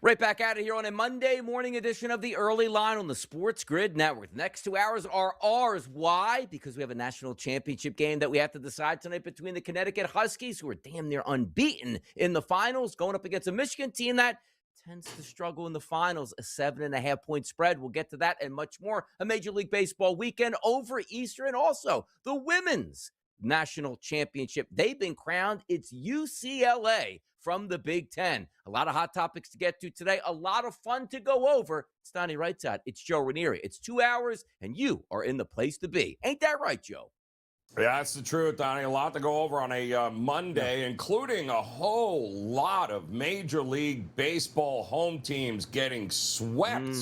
Right back at it here on a Monday morning edition of the Early Line on the SportsGrid Network. Next 2 hours are ours. Why? Because we have a national championship game that we have to decide tonight between the Connecticut Huskies, who are damn near unbeaten in the finals, going up against a Michigan team that tends to struggle in the finals. A 7.5-point spread. We'll get to that and much more. A Major League Baseball weekend over Easter, and also the women's national championship. They've been crowned. It's UCLA from the Big Ten. A lot of hot topics to get to today. A lot of fun to go over. It's Donnie Rightside. It's Joe Ranieri. It's 2 hours, and you are in the place to be. Ain't that right, Joe? Yeah, that's the truth, Donnie. A lot to go over on a Monday, including a whole lot of Major League Baseball home teams getting swept.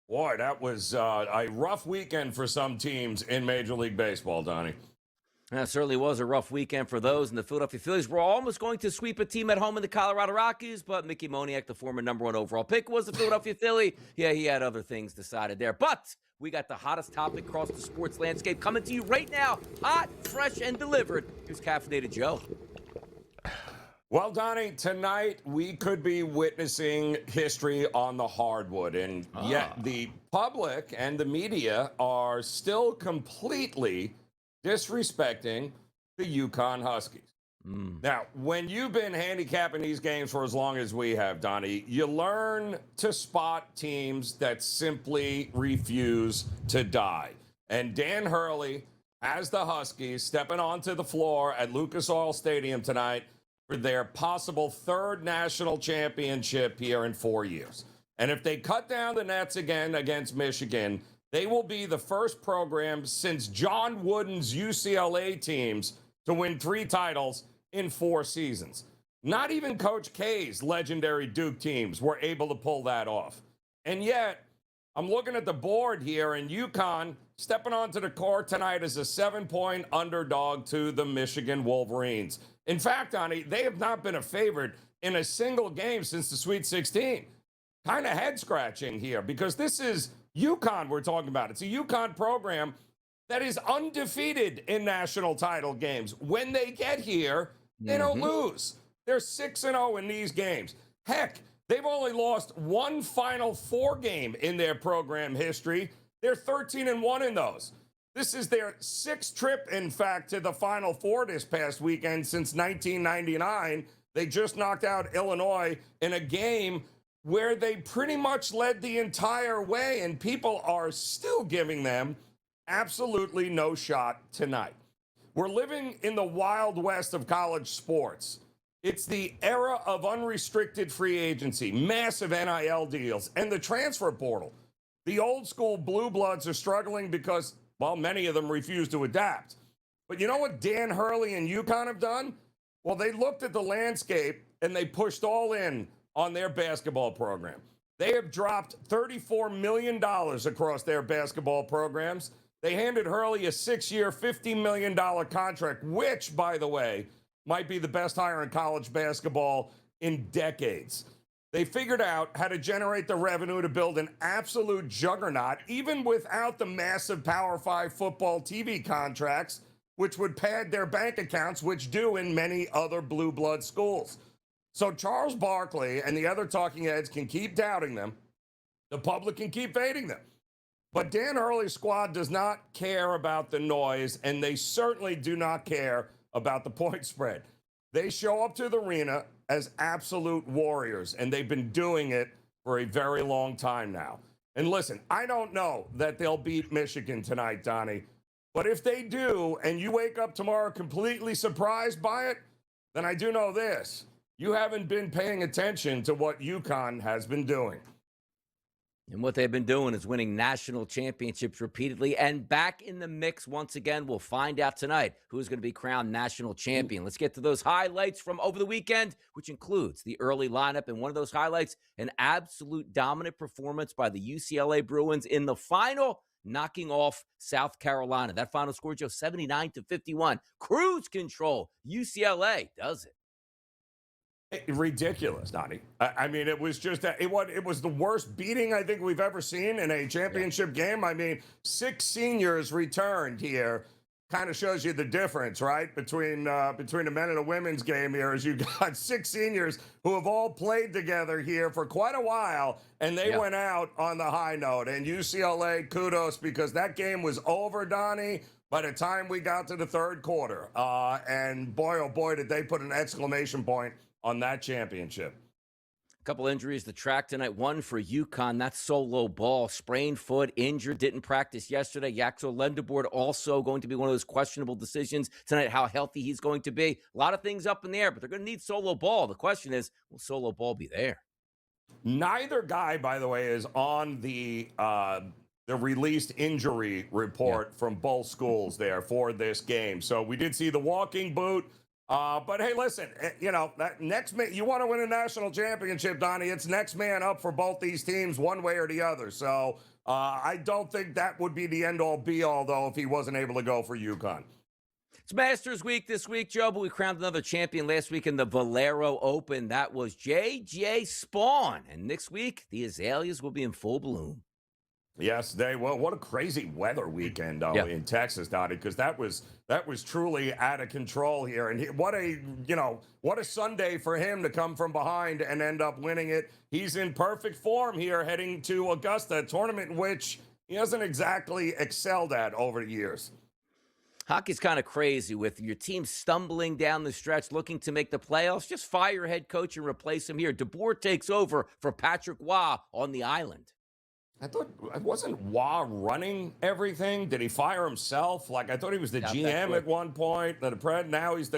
Boy, that was a rough weekend for some teams in Major League Baseball, Donnie. That certainly was a rough weekend for those, and the Philadelphia Phillies were almost going to sweep a team at home in the Colorado Rockies, but Mickey Moniak, the former #1 overall pick, was the Philadelphia Philly. Yeah, he had other things decided there. But we got the hottest topic across the sports landscape coming to you right now, hot, fresh, and delivered. Here's Caffeinated Joe. Well, Donnie, tonight we could be witnessing history on the hardwood, and yet the public and the media are still completely disrespecting the UConn Huskies. Now, when you've been handicapping these games for as long as we have, Donnie, you learn to spot teams that simply refuse to die. And Dan Hurley has the Huskies stepping onto the floor at Lucas Oil Stadium tonight for their possible third national championship here in 4 years. And if they cut down the nets again against Michigan, they will be the first program since John Wooden's UCLA teams to win 3 titles in 4 seasons. Not even Coach K's legendary Duke teams were able to pull that off. And yet, I'm looking at the board here, and UConn stepping onto the court tonight as a 7-point underdog to the Michigan Wolverines. In fact, Donnie, they have not been a favorite in a single game since the Sweet 16. Kind of head-scratching here, because this is UConn we're talking about. It's a UConn program that is undefeated in national title games. When they get here, they don't lose. They're 6-0 in these games. Heck, they've only lost one Final Four game in their program history. They're 13-1 in those. This is their 6th trip, in fact, to the Final Four this past weekend since 1999. They just knocked out Illinois in a game where they pretty much led the entire way, and people are still giving them absolutely no shot tonight. We're living in the Wild West of college sports. It's the era of unrestricted free agency, massive NIL deals, and the transfer portal. The old school blue bloods are struggling because, well, many of them refuse to adapt. But you know what Dan Hurley and UConn have done? Well, they looked at the landscape and they pushed all in on their basketball program. They have dropped $34 million across their basketball programs. They handed Hurley a 6-year, $50 million contract, which, by the way, might be the best hire in college basketball in decades. They figured out how to generate the revenue to build an absolute juggernaut, even without the massive Power 5 football TV contracts, which would pad their bank accounts, which do in many other blue blood schools. So Charles Barkley and the other talking heads can keep doubting them. The public can keep fading them. But Dan Hurley's squad does not care about the noise, and they certainly do not care about the point spread. They show up to the arena as absolute warriors, and they've been doing it for a very long time now. And listen, I don't know that they'll beat Michigan tonight, Donnie. But if they do, and you wake up tomorrow completely surprised by it, then I do know this. You haven't been paying attention to what UConn has been doing. And what they've been doing is winning national championships repeatedly and back in the mix once again. We'll find out tonight who's going to be crowned national champion. Let's get to those highlights from over the weekend, which includes the early lineup. And one of those highlights, an absolute dominant performance by the UCLA Bruins in the final, knocking off South Carolina. That final score, Joe, 79-51. Cruise control. UCLA does it. Ridiculous, Donnie. I mean, it was just it was the worst beating I think we've ever seen in a championship game. I mean, 6 seniors returned here kind of shows you the difference, right, between the men and the women's game here. As you got 6 seniors who have all played together here for quite a while, and they went out on the high note. And UCLA, kudos, because that game was over, Donnie, by the time we got to the third quarter. And boy, oh boy, did they put an exclamation point on that championship. A couple injuries. The track tonight. One for UConn. That's solo ball. Sprained foot, injured, didn't practice yesterday. Yaxel Lendeboard also going to be one of those questionable decisions tonight, how healthy he's going to be. A lot of things up in the air, but they're going to need solo ball. The question is, will solo ball be there? Neither guy, by the way, is on the released injury report from both schools there for this game. So we did see the walking boot. But hey, listen, that next man, you want to win a national championship, Donnie, it's next man up for both these teams one way or the other. So I don't think that would be the end all be all, though, if he wasn't able to go for UConn. It's Masters Week this week, Joe, but we crowned another champion last week in the Valero Open. That was J.J. Spawn. And next week, the azaleas will be in full bloom. Yes, they will. What a crazy weather weekend, though, in Texas, Donnie, because that was truly out of control here. And what a Sunday for him to come from behind and end up winning it. He's in perfect form here heading to Augusta, a tournament in which he hasn't exactly excelled at over the years. Hockey's kind of crazy with your team stumbling down the stretch, looking to make the playoffs. Just fire your head coach and replace him here. DeBoer takes over for Patrick Waugh on the island. I thought, wasn't Waugh running everything? Did he fire himself? Like, I thought he was the GM at one point. Now he's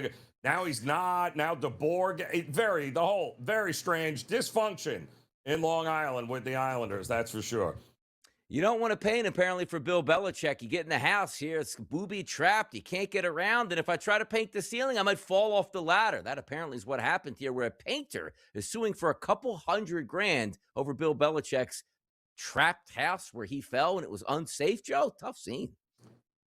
not. Now DeBoer, very strange dysfunction in Long Island with the Islanders. That's for sure. You don't want to paint, apparently, for Bill Belichick. You get in the house here, it's booby-trapped. You can't get around, and if I try to paint the ceiling, I might fall off the ladder. That apparently is what happened here, where a painter is suing for $200,000 over Bill Belichick's trapped house where he fell and it was unsafe. Joe, tough scene.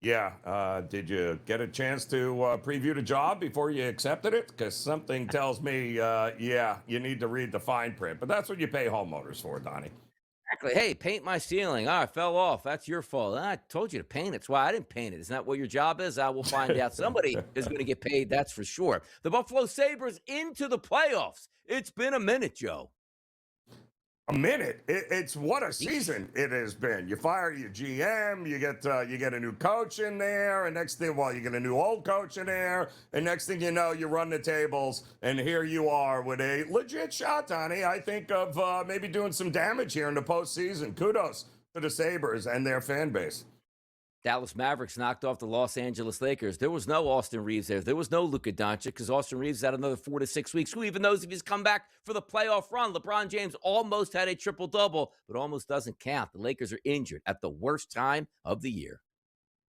Yeah. Did you get a chance to preview the job before you accepted it? Because something tells me, you need to read the fine print. But that's what you pay homeowners for, Donnie. Exactly. Hey, paint my ceiling. I fell off. That's your fault. I told you to paint it. That's why I didn't paint it. Isn't that what your job is? I will find out. Somebody is going to get paid. That's for sure. The Buffalo Sabres into the playoffs. It's been a minute, Joe. A minute. It's what a season it has been. You fire your GM, you get a new coach in there, and next thing, you get a new old coach in there, and next thing you know, you run the tables, and here you are with a legit shot, Donnie. I think of maybe doing some damage here in the postseason. Kudos to the Sabres and their fan base. Dallas Mavericks knocked off the Los Angeles Lakers. There was no Austin Reeves there. There was no Luka Doncic because Austin Reeves had another 4 to 6 weeks. Who even knows if he's come back for the playoff run? LeBron James almost had a triple-double, but almost doesn't count. The Lakers are injured at the worst time of the year.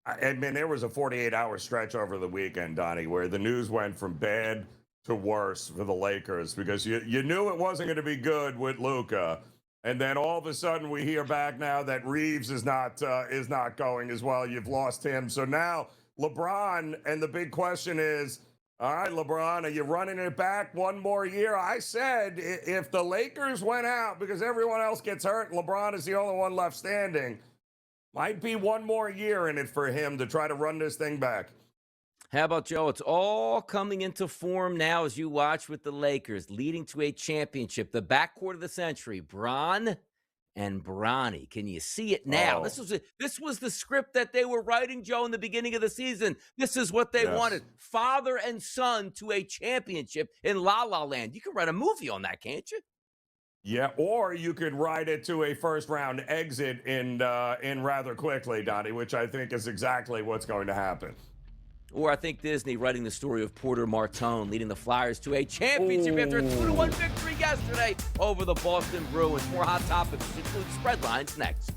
I mean, there was a 48-hour stretch over the weekend, Donnie, where the news went from bad to worse for the Lakers because you knew it wasn't going to be good with Luka. And then all of a sudden we hear back now that Reeves is not going as well. You've lost him. So now LeBron, and the big question is, all right, LeBron, are you running it back one more year? I said if the Lakers went out because everyone else gets hurt, LeBron is the only one left standing, might be one more year in it for him to try to run this thing back. How about, Joe? It's all coming into form now as you watch with the Lakers, leading to a championship. The backcourt of the century, Bron and Bronny. Can you see it now? Oh. This was the script that they were writing, Joe, in the beginning of the season. This is what they wanted. Father and son to a championship in La La Land. You can write a movie on that, can't you? Yeah, or you could ride it to a first-round exit in rather quickly, Donnie, which I think is exactly what's going to happen. Or I think Disney writing the story of Porter Martone leading the Flyers to a championship after a 2-1 victory yesterday over the Boston Bruins. More hot topics, including Spreadlines, next.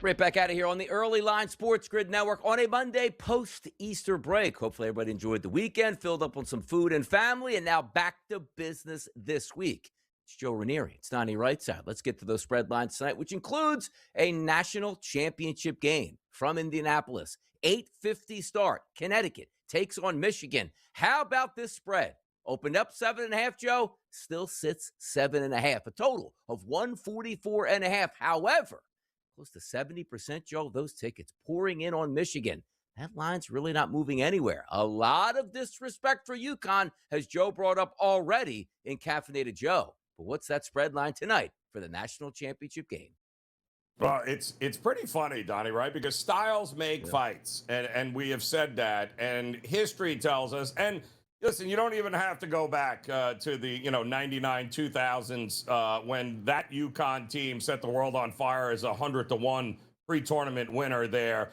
Right back out of here on the Early Line Sports Grid Network on a Monday post-Easter break. Hopefully everybody enjoyed the weekend, filled up on some food and family, and now back to business this week. It's Joe Ranieri. It's Donnie Rightside. Let's get to those spread lines tonight, which includes a national championship game from Indianapolis. 8:50 start. Connecticut takes on Michigan. How about this spread? Opened up 7.5, Joe. Still sits 7.5. A total of 144.5. However, close to 70%, Joe, those tickets pouring in on Michigan. That line's really not moving anywhere. A lot of disrespect for UConn, as Joe brought up already in Caffeinated Joe. But what's that spread line tonight for the national championship game? Well, it's pretty funny, Donnie, right? Because styles make fights, and we have said that, and history tells us. And listen, you don't even have to go back to the 99 2000s when that UConn team set the world on fire as 100-1 pre-tournament winner there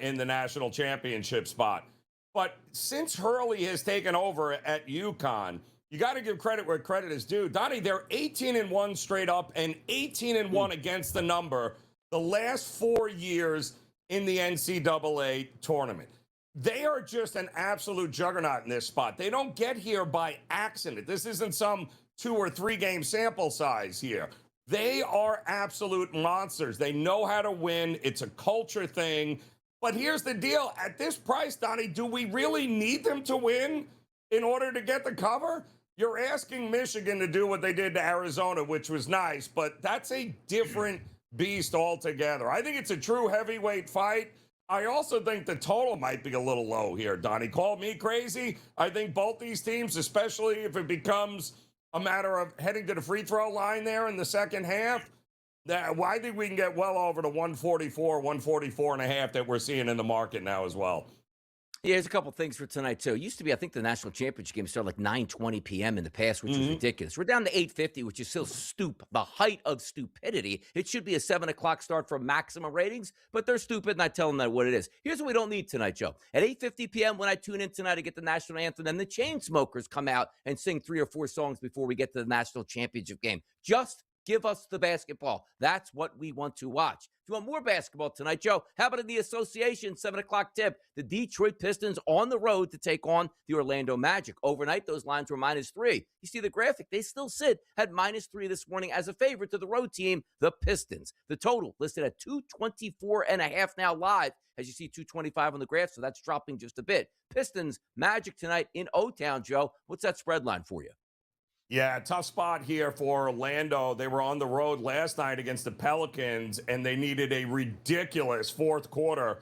in the national championship spot. But since Hurley has taken over at UConn, you got to give credit where credit is due. Donnie, they're 18-1 straight up and 18-1 against the number the last 4 years in the NCAA tournament. They are just an absolute juggernaut in this spot. They don't get here by accident. This isn't some 2 or 3 game sample size here. They are absolute monsters. They know how to win. It's a culture thing. But here's the deal. At this price, Donnie, do we really need them to win in order to get the cover? You're asking Michigan to do what they did to Arizona, which was nice, but that's a different beast altogether. I think it's a true heavyweight fight. I also think the total might be a little low here, Donnie. Call me crazy. I think both these teams, especially if it becomes a matter of heading to the free throw line there in the second half, I think we can get well over to 144, 144.5 that we're seeing in the market now as well. Yeah, there's a couple things for tonight, too. It used to be, I think, the national championship game started like 9:20 p.m. in the past, which was ridiculous. We're down to 8:50, which is still the height of stupidity. It should be a 7 o'clock start for maximum ratings, but they're stupid, and I tell them that what it is. Here's what we don't need tonight, Joe. At 8:50 p.m., when I tune in tonight to get the national anthem, then the Chainsmokers come out and sing 3 or 4 songs before we get to the national championship game. Just give us the basketball. That's what we want to watch. If you want more basketball tonight, Joe, how about in the association 7 o'clock tip? The Detroit Pistons on the road to take on the Orlando Magic. Overnight, those lines were -3. You see the graphic. They still sit at -3 this morning as a favorite to the road team, the Pistons. The total listed at 224.5 now live. As you see, 225 on the graph, so that's dropping just a bit. Pistons, Magic tonight in O-Town, Joe. What's that spread line for you? Yeah, tough spot here for Orlando. They were on the road last night against the Pelicans, and they needed a ridiculous fourth quarter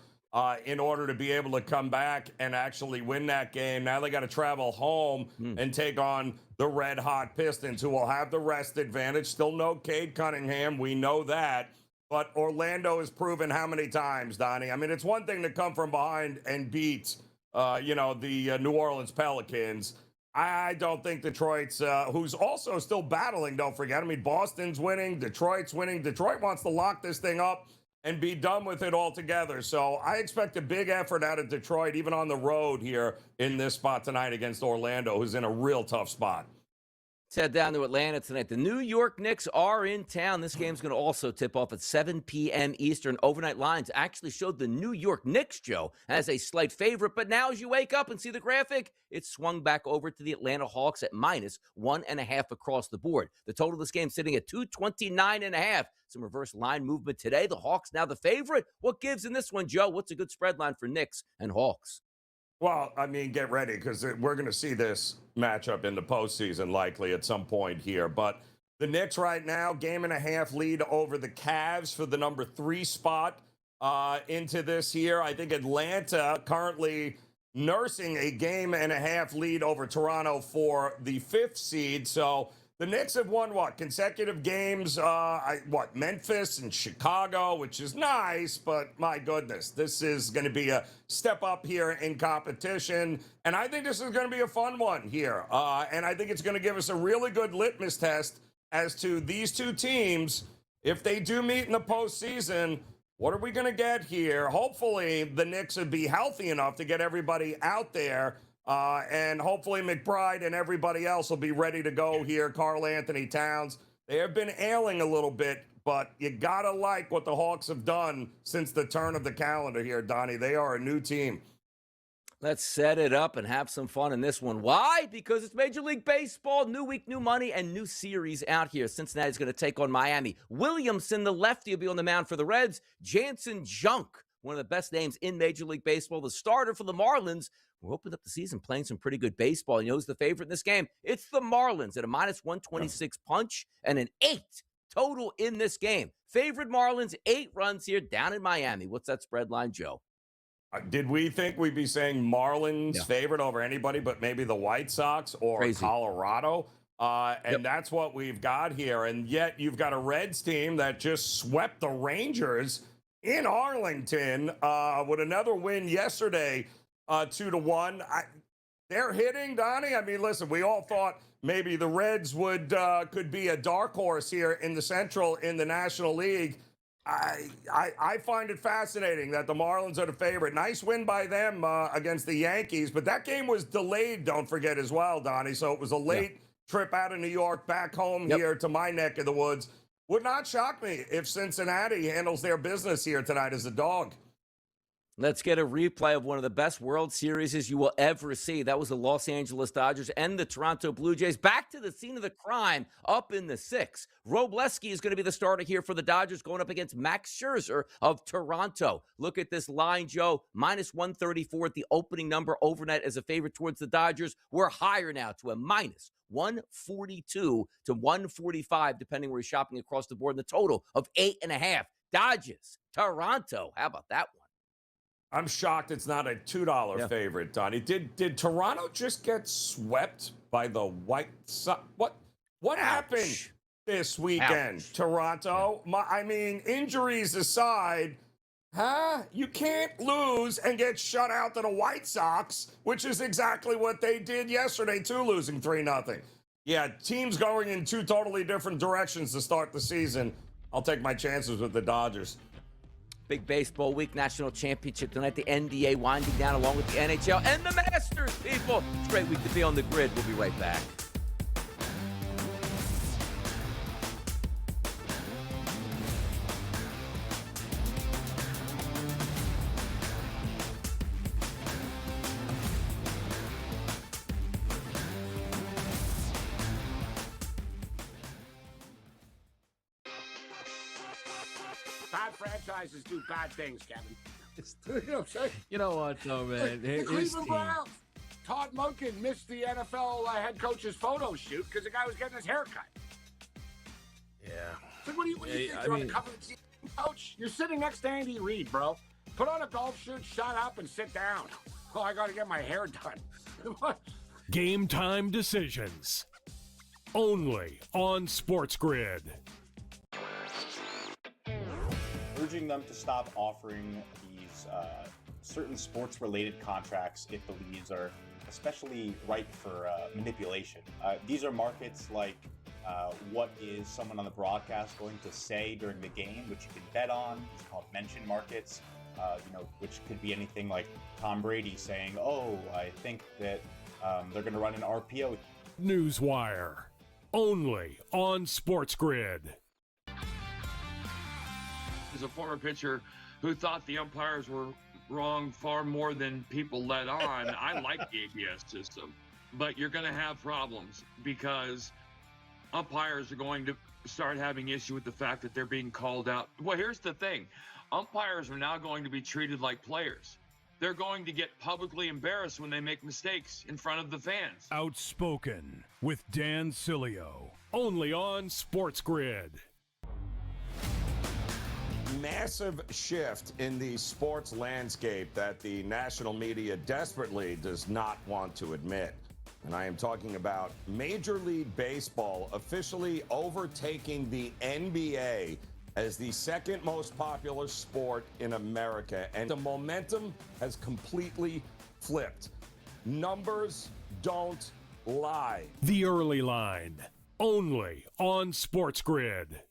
in order to be able to come back and actually win that game. Now they got to travel home and take on the red-hot Pistons, who will have the rest advantage. Still no Cade Cunningham. We know that. But Orlando has proven how many times, Donnie? I mean, it's one thing to come from behind and beat, the New Orleans Pelicans. I don't think Detroit's, who's also still battling, don't forget. I mean, Boston's winning, Detroit's winning. Detroit wants to lock this thing up and be done with it altogether. So I expect a big effort out of Detroit, even on the road here in this spot tonight against Orlando, who's in a real tough spot. Let's head down to Atlanta tonight. The New York Knicks are in town. This game's going to also tip off at 7 p.m. Eastern. Overnight lines actually showed the New York Knicks, Joe, as a slight favorite. But now as you wake up and see the graphic, it's swung back over to the Atlanta Hawks at -1.5 across the board. The total of this game sitting at 229.5. Some reverse line movement today. The Hawks now the favorite. What gives in this one, Joe? What's a good spread line for Knicks and Hawks? Well, I mean, get ready, because we're going to see this matchup in the postseason likely at some point here. But the Knicks right now, 1.5 lead over the Cavs for the number 3 spot into this year. I think Atlanta currently nursing a 1.5 lead over Toronto for the 5th seed. So the Knicks have won, consecutive games? Memphis and Chicago, which is nice, but my goodness, this is going to be a step up here in competition. And I think this is going to be a fun one here. And I think it's going to give us a really good litmus test as to these two teams. If they do meet in the postseason, what are we going to get here? Hopefully, the Knicks would be healthy enough to get everybody out there. And hopefully McBride and everybody else will be ready to go here. Karl Anthony Towns. They have been ailing a little bit but you got to like what the Hawks have done since the turn of the calendar here, Donnie. They are a new team. Let's set it up and have some fun in this one. Why? Because it's Major League Baseball, new week, new money, and new series out here. Cincinnati's going to take on Miami. Williamson, the lefty, will be on the mound for the Reds. Jansen Junk, one of the best names in Major League Baseball, the starter for the Marlins. We're opening up the season playing some pretty good baseball. You know who's the favorite in this game? It's the Marlins at a -126 punch and an 8 total in this game. Favorite Marlins, 8 runs here down in Miami. What's that spread line, Joe? Did we think we'd be saying Marlins favorite over anybody but maybe the White Sox or Colorado? That's what we've got here. And yet you've got a Reds team that just swept the Rangers in Arlington with another win yesterday, 2-1. They're hitting, Donnie. I mean, listen, we all thought maybe the Reds could be a dark horse here in the Central in the National League. I find it fascinating that the Marlins are the favorite. Nice win by them against the Yankees, but that game was delayed, don't forget, as well, Donnie. So it was a late trip out of New York back home here to my neck of the woods. Would not shock me if Cincinnati handles their business here tonight as a dog. Let's get a replay of one of the best World Series you will ever see. That was the Los Angeles Dodgers and the Toronto Blue Jays. Back to the scene of the crime up in the 6th. Robleski is going to be the starter here for the Dodgers going up against Max Scherzer of Toronto. Look at this line, Joe. -134 at the opening number overnight as a favorite towards the Dodgers. We're higher now to a -142 to 145, depending where you're shopping across the board. And the total of 8.5. Dodgers, Toronto. How about that one? I'm shocked it's not a $2 favorite, Donnie. Did Toronto just get swept by the White Sox? What happened this weekend, Toronto? I mean, injuries aside, you can't lose and get shut out to the White Sox, which is exactly what they did yesterday, too, losing 3-0. Yeah, teams going in 2 totally different directions to start the season. I'll take my chances with the Dodgers. Big baseball week, national championship tonight. The NBA winding down along with the NHL and the Masters, people. It's a great week to be on the grid. We'll be right back. Bad franchises do bad things, Kevin. You know what I'm saying? You know what, though, man? The Cleveland Browns. Todd Monken missed the NFL head coach's photo shoot because the guy was getting his hair cut. Yeah. So what do you think? You're on the cover of the season, coach? You're sitting next to Andy Reid, bro. Put on a golf shirt, shut up, and sit down. Oh, I got to get my hair done. Game time decisions. Only on SportsGrid. Urging them to stop offering these certain sports-related contracts it believes are especially ripe for manipulation. These are markets like what is someone on the broadcast going to say during the game, which you can bet on. It's called mention markets, which could be anything like Tom Brady saying, "Oh, I think that they're going to run an RPO." Newswire. Only on SportsGrid. As a former pitcher who thought the umpires were wrong far more than people let on, I like the ABS system. But you're going to have problems because umpires are going to start having issue with the fact that they're being called out. Well, here's the thing. Umpires are now going to be treated like players. They're going to get publicly embarrassed when they make mistakes in front of the fans. Outspoken with Dan Cilio. Only on SportsGrid. Massive shift in the sports landscape that the national media desperately does not want to admit. And I am talking about Major League Baseball officially overtaking the NBA as the second most popular sport in America. And the momentum has completely flipped. Numbers don't lie. The Early Line. Only on SportsGrid.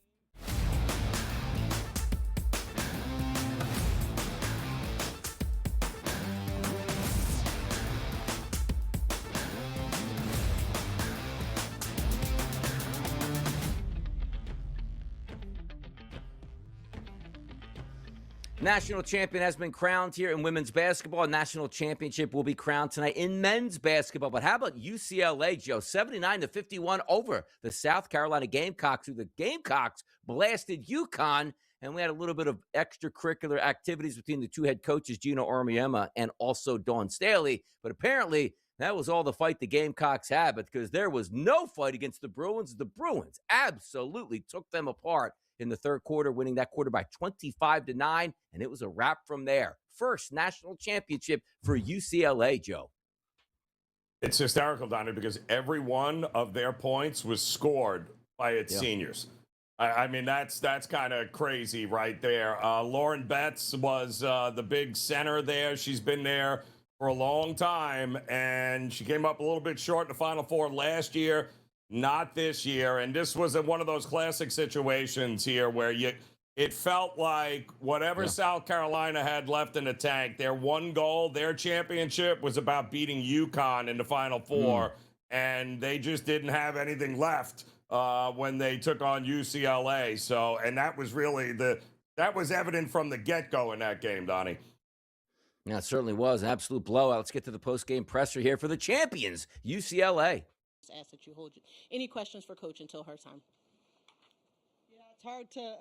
National champion has been crowned here in women's basketball. A national championship will be crowned tonight in men's basketball. But how about UCLA, Joe? 79-51 over the South Carolina Gamecocks, who the Gamecocks blasted UConn. And we had a little bit of extracurricular activities between the two head coaches, Gino Auriemma and also Dawn Staley. But apparently that was all the fight the Gamecocks had, because there was no fight against the Bruins. The Bruins absolutely took them apart in the third quarter, winning that quarter by 25-9, and it was a wrap from there. First national championship for UCLA, Joe. It's hysterical, Donnie, because every one of their points was scored by its seniors. I mean, that's kind of crazy right there. Lauren Betts was the big center there. She's been there for a long time, and she came up a little bit short in the Final Four last year. Not this year. And this was one of those classic situations here where it felt like whatever South Carolina had left in the tank, their one goal, their championship, was about beating UConn in the Final Four. And they just didn't have anything left when they took on UCLA. So, and that was really that was evident from the get-go in that game, Donnie. Yeah, it certainly was an absolute blowout. Let's get to the post-game presser here for the champions, UCLA. Ask that you hold any questions for Coach until her time. Yeah, it's hard to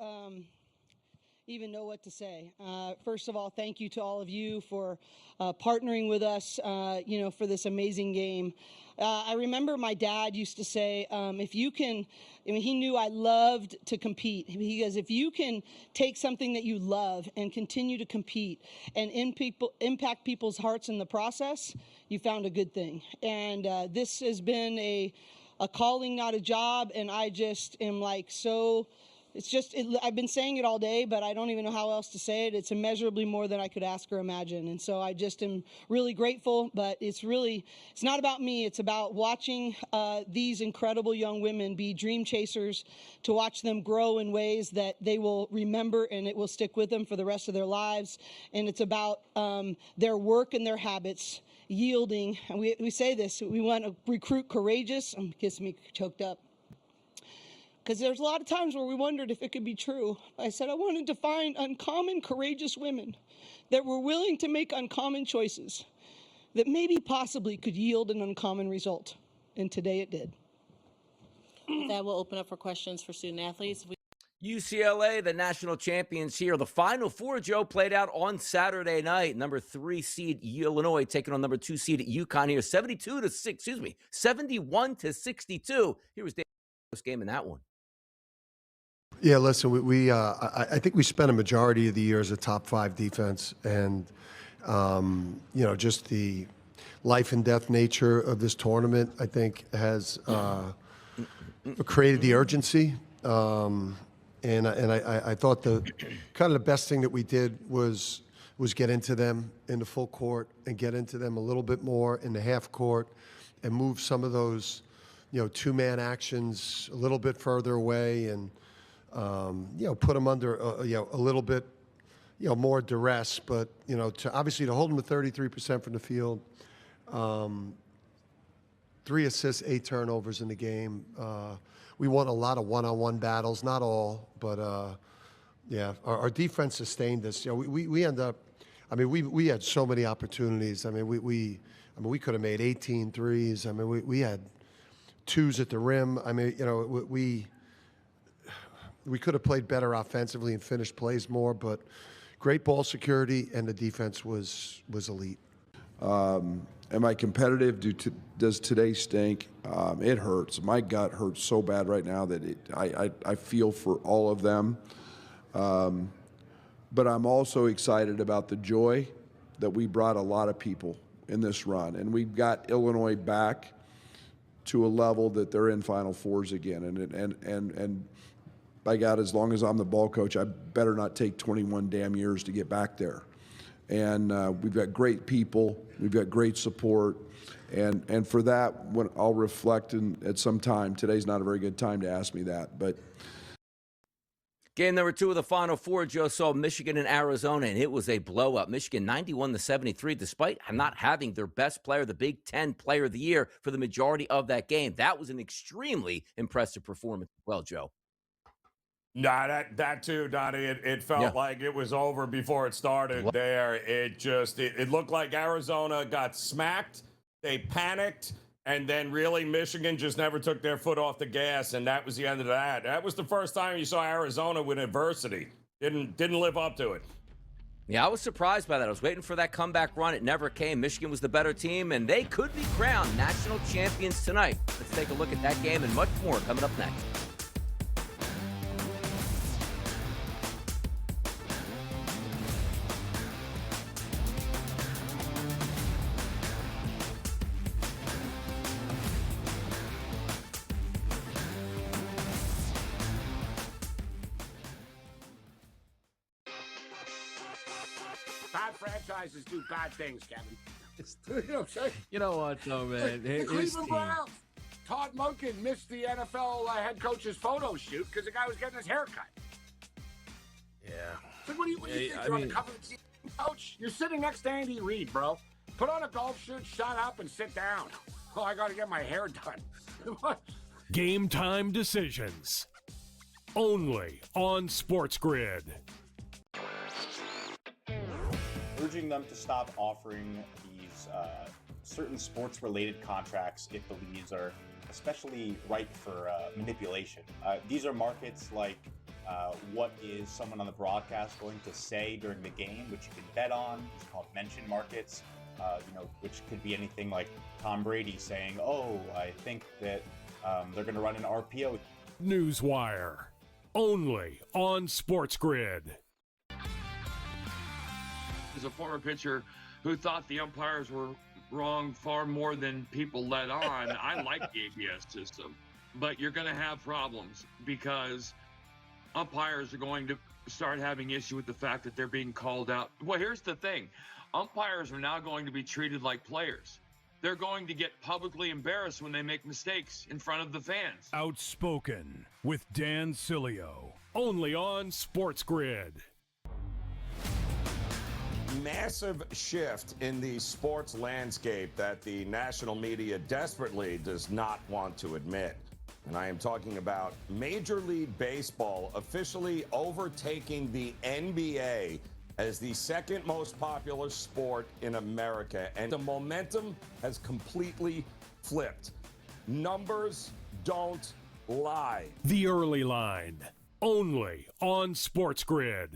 even know what to say. First of all, thank you to all of you for partnering with us, for this amazing game. I remember my dad used to say, if you can, he knew I loved to compete. He goes, if you can take something that you love and continue to compete and impact people's hearts in the process, you found a good thing. And this has been a calling, not a job. And I just am like, I've been saying it all day, but I don't even know how else to say it. It's immeasurably more than I could ask or imagine. And so I just am really grateful, but it's not about me. It's about watching these incredible young women be dream chasers, to watch them grow in ways that they will remember and it will stick with them for the rest of their lives. And it's about their work and their habits yielding. And we say this, we want to recruit courageous. It gets me choked up, because there's a lot of times where we wondered if it could be true. I said I wanted to find uncommon, courageous women that were willing to make uncommon choices that maybe possibly could yield an uncommon result. And today it did. With that, we'll open up for questions for student athletes. UCLA, the national champions here. The Final Four, Joe, played out on Saturday night. Number 3 seed Illinois taking on number 2 seed UConn here, 71-62. Here was Dave's game in that one. Yeah, listen, I think we spent a majority of the year as a top 5 defense, and just the life and death nature of this tournament, I think, has created the urgency. And I thought the kind of the best thing that we did was get into them in the full court and get into them a little bit more in the half court and move some of those, two-man actions a little bit further away and, put them under, a little bit, more duress. But, to hold them to 33% from the field, 3 assists, 8 turnovers in the game. We won a lot of one-on-one battles, not all, but our defense sustained us. We end up, we had so many opportunities. We could have made 18 threes. We had 2s at the rim. We could have played better offensively and finished plays more, but great ball security, and the defense was elite. Am I competitive? Does today stink? It hurts. My gut hurts so bad right now that I feel for all of them. But I'm also excited about the joy that we brought a lot of people in this run. And we've got Illinois back to a level that they're in Final Fours again. And by God, as long as I'm the ball coach, I better not take 21 damn years to get back there. And we've got great people, we've got great support, and for that, when I'll reflect at some time. Today's not a very good time to ask me that, but. Game number 2 of the Final Four, Joe, saw Michigan and Arizona, and it was a blow-up. Michigan 91-73, despite not having their best player, the Big Ten Player of the Year, for the majority of that game. That was an extremely impressive performance as well, Joe. Nah, that too, Donnie. It felt like it was over before it started there. It looked like Arizona got smacked. They panicked. And then really Michigan just never took their foot off the gas. And that was the end of that. That was the first time you saw Arizona with adversity. Didn't live up to it. Yeah, I was surprised by that. I was waiting for that comeback run. It never came. Michigan was the better team, and they could be crowned national champions tonight. Let's take a look at that game and much more coming up next. Bad franchises do bad things, Kevin. You know what I'm saying? You know what, though, man? The His Cleveland team. Browns. Todd Monken missed the NFL head coach's photo shoot because the guy was getting his hair cut. Yeah. So what do you think? I You're on mean- the cover of the season, coach? You're sitting next to Andy Reid, bro. Put on a golf shirt, shut up, and sit down. Oh, I got to get my hair done. What? Game time decisions. Only on SportsGrid. Urging them to stop offering these certain sports-related contracts if the leagues are especially ripe for manipulation. These are markets like what is someone on the broadcast going to say during the game, which you can bet on. It's called mention markets, which could be anything like Tom Brady saying, "Oh, I think that they're going to run an RPO." Newswire. Only on SportsGrid. As a former pitcher who thought the umpires were wrong far more than people let on, I like the ABS system. But you're going to have problems because umpires are going to start having issue with the fact that they're being called out. Well, here's the thing. Umpires are now going to be treated like players. They're going to get publicly embarrassed when they make mistakes in front of the fans. Outspoken with Dan Cilio. Only on SportsGrid. Massive shift in the sports landscape that the national media desperately does not want to admit. And I am talking about Major League Baseball officially overtaking the NBA as the second most popular sport in America. And the momentum has completely flipped. Numbers don't lie. The Early Line. Only on SportsGrid.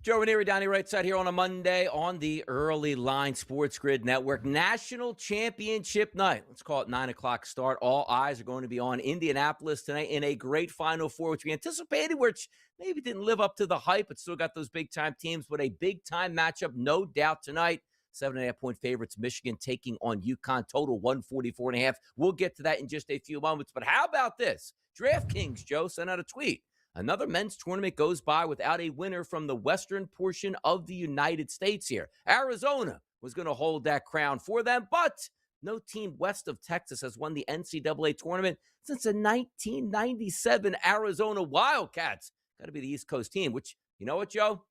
Joe Ranieri, Donnie right side here on a Monday on the Early Line Sports Grid Network. National Championship night. Let's call it 9 o'clock start. All eyes are going to be on Indianapolis tonight in a great Final Four, which we anticipated, which maybe didn't live up to the hype, but still got those big-time teams. But a big-time matchup, no doubt, tonight. 7.5-point favorites, Michigan taking on UConn, total 144.5. We'll get to that in just a few moments. But how about this? DraftKings, Joe, sent out a tweet. Another men's tournament goes by without a winner from the western portion of the United States here. Arizona was going to hold that crown for them, but no team west of Texas has won the NCAA tournament since the 1997 Arizona Wildcats. Got to be the East Coast team, which, you know what, Joe?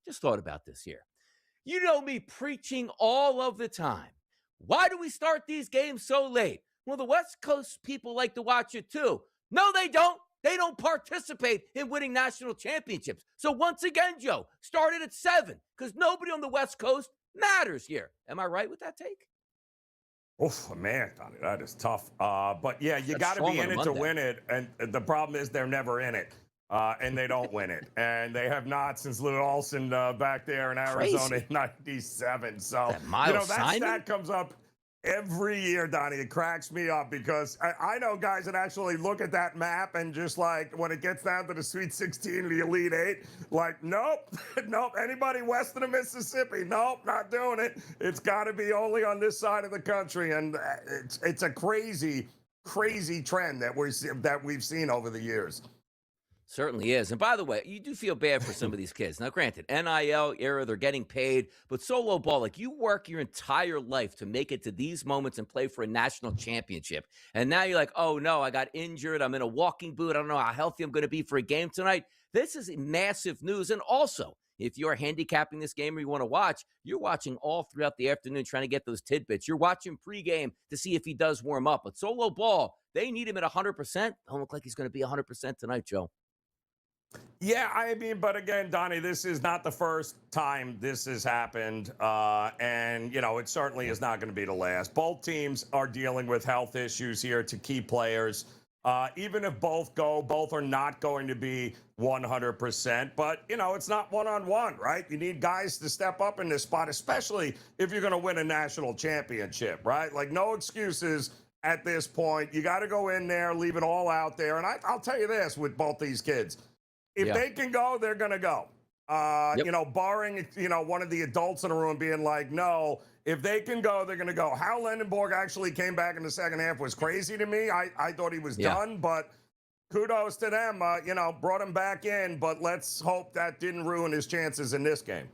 Just thought about this here. You know me preaching all of the time. Why do we start these games so late? Well, the West Coast people like to watch it too. No, they don't. They don't participate in winning national championships. So once again, Joe, started at 7 because nobody on the West Coast matters here. Am I right with that take? Oh, man, Donnie, that is tough. But, yeah, you got to be in it to win it. And the problem is they're never in it. And they don't win it. And they have not since Lou Olson back there in Arizona in 97. So, that stat comes up every year, Donnie. It cracks me up because I know guys that actually look at that map and just like when it gets down to the Sweet 16 or the Elite 8, like, nope, nope, anybody west of the Mississippi, nope, not doing it. It's got to be only on this side of the country. And it's a crazy, crazy trend that we've seen over the years. Certainly is. And by the way, you do feel bad for some of these kids. Now, granted, NIL era, they're getting paid, but solo ball, like you work your entire life to make it to these moments and play for a national championship. And now you're like, oh no, I got injured. I'm in a walking boot. I don't know how healthy I'm going to be for a game tonight. This is massive news. And also, if you're handicapping this game or you want to watch, you're watching all throughout the afternoon trying to get those tidbits. You're watching pregame to see if he does warm up. But solo ball, they need him at 100%. Don't look like he's going to be 100% tonight, Joe. Yeah, I mean, but again, Donnie, this is not the first time this has happened. And, you know, it certainly is not going to be the last. Both teams are dealing with health issues here to key players. Even if both go, both are not going to be 100%. But, you know, it's not one-on-one, right? You need guys to step up in this spot, especially if you're going to win a national championship, right? Like, no excuses at this point. You got to go in there, leave it all out there. And I'll tell you this with both these kids. If they can go, they're going to go. You know, barring, you know, one of the adults in the room being like, no, if they can go, they're going to go. How Lendenborg actually came back in the second half was crazy to me. I thought he was done, but kudos to them. You know, brought him back in, but let's hope that didn't ruin his chances in this game.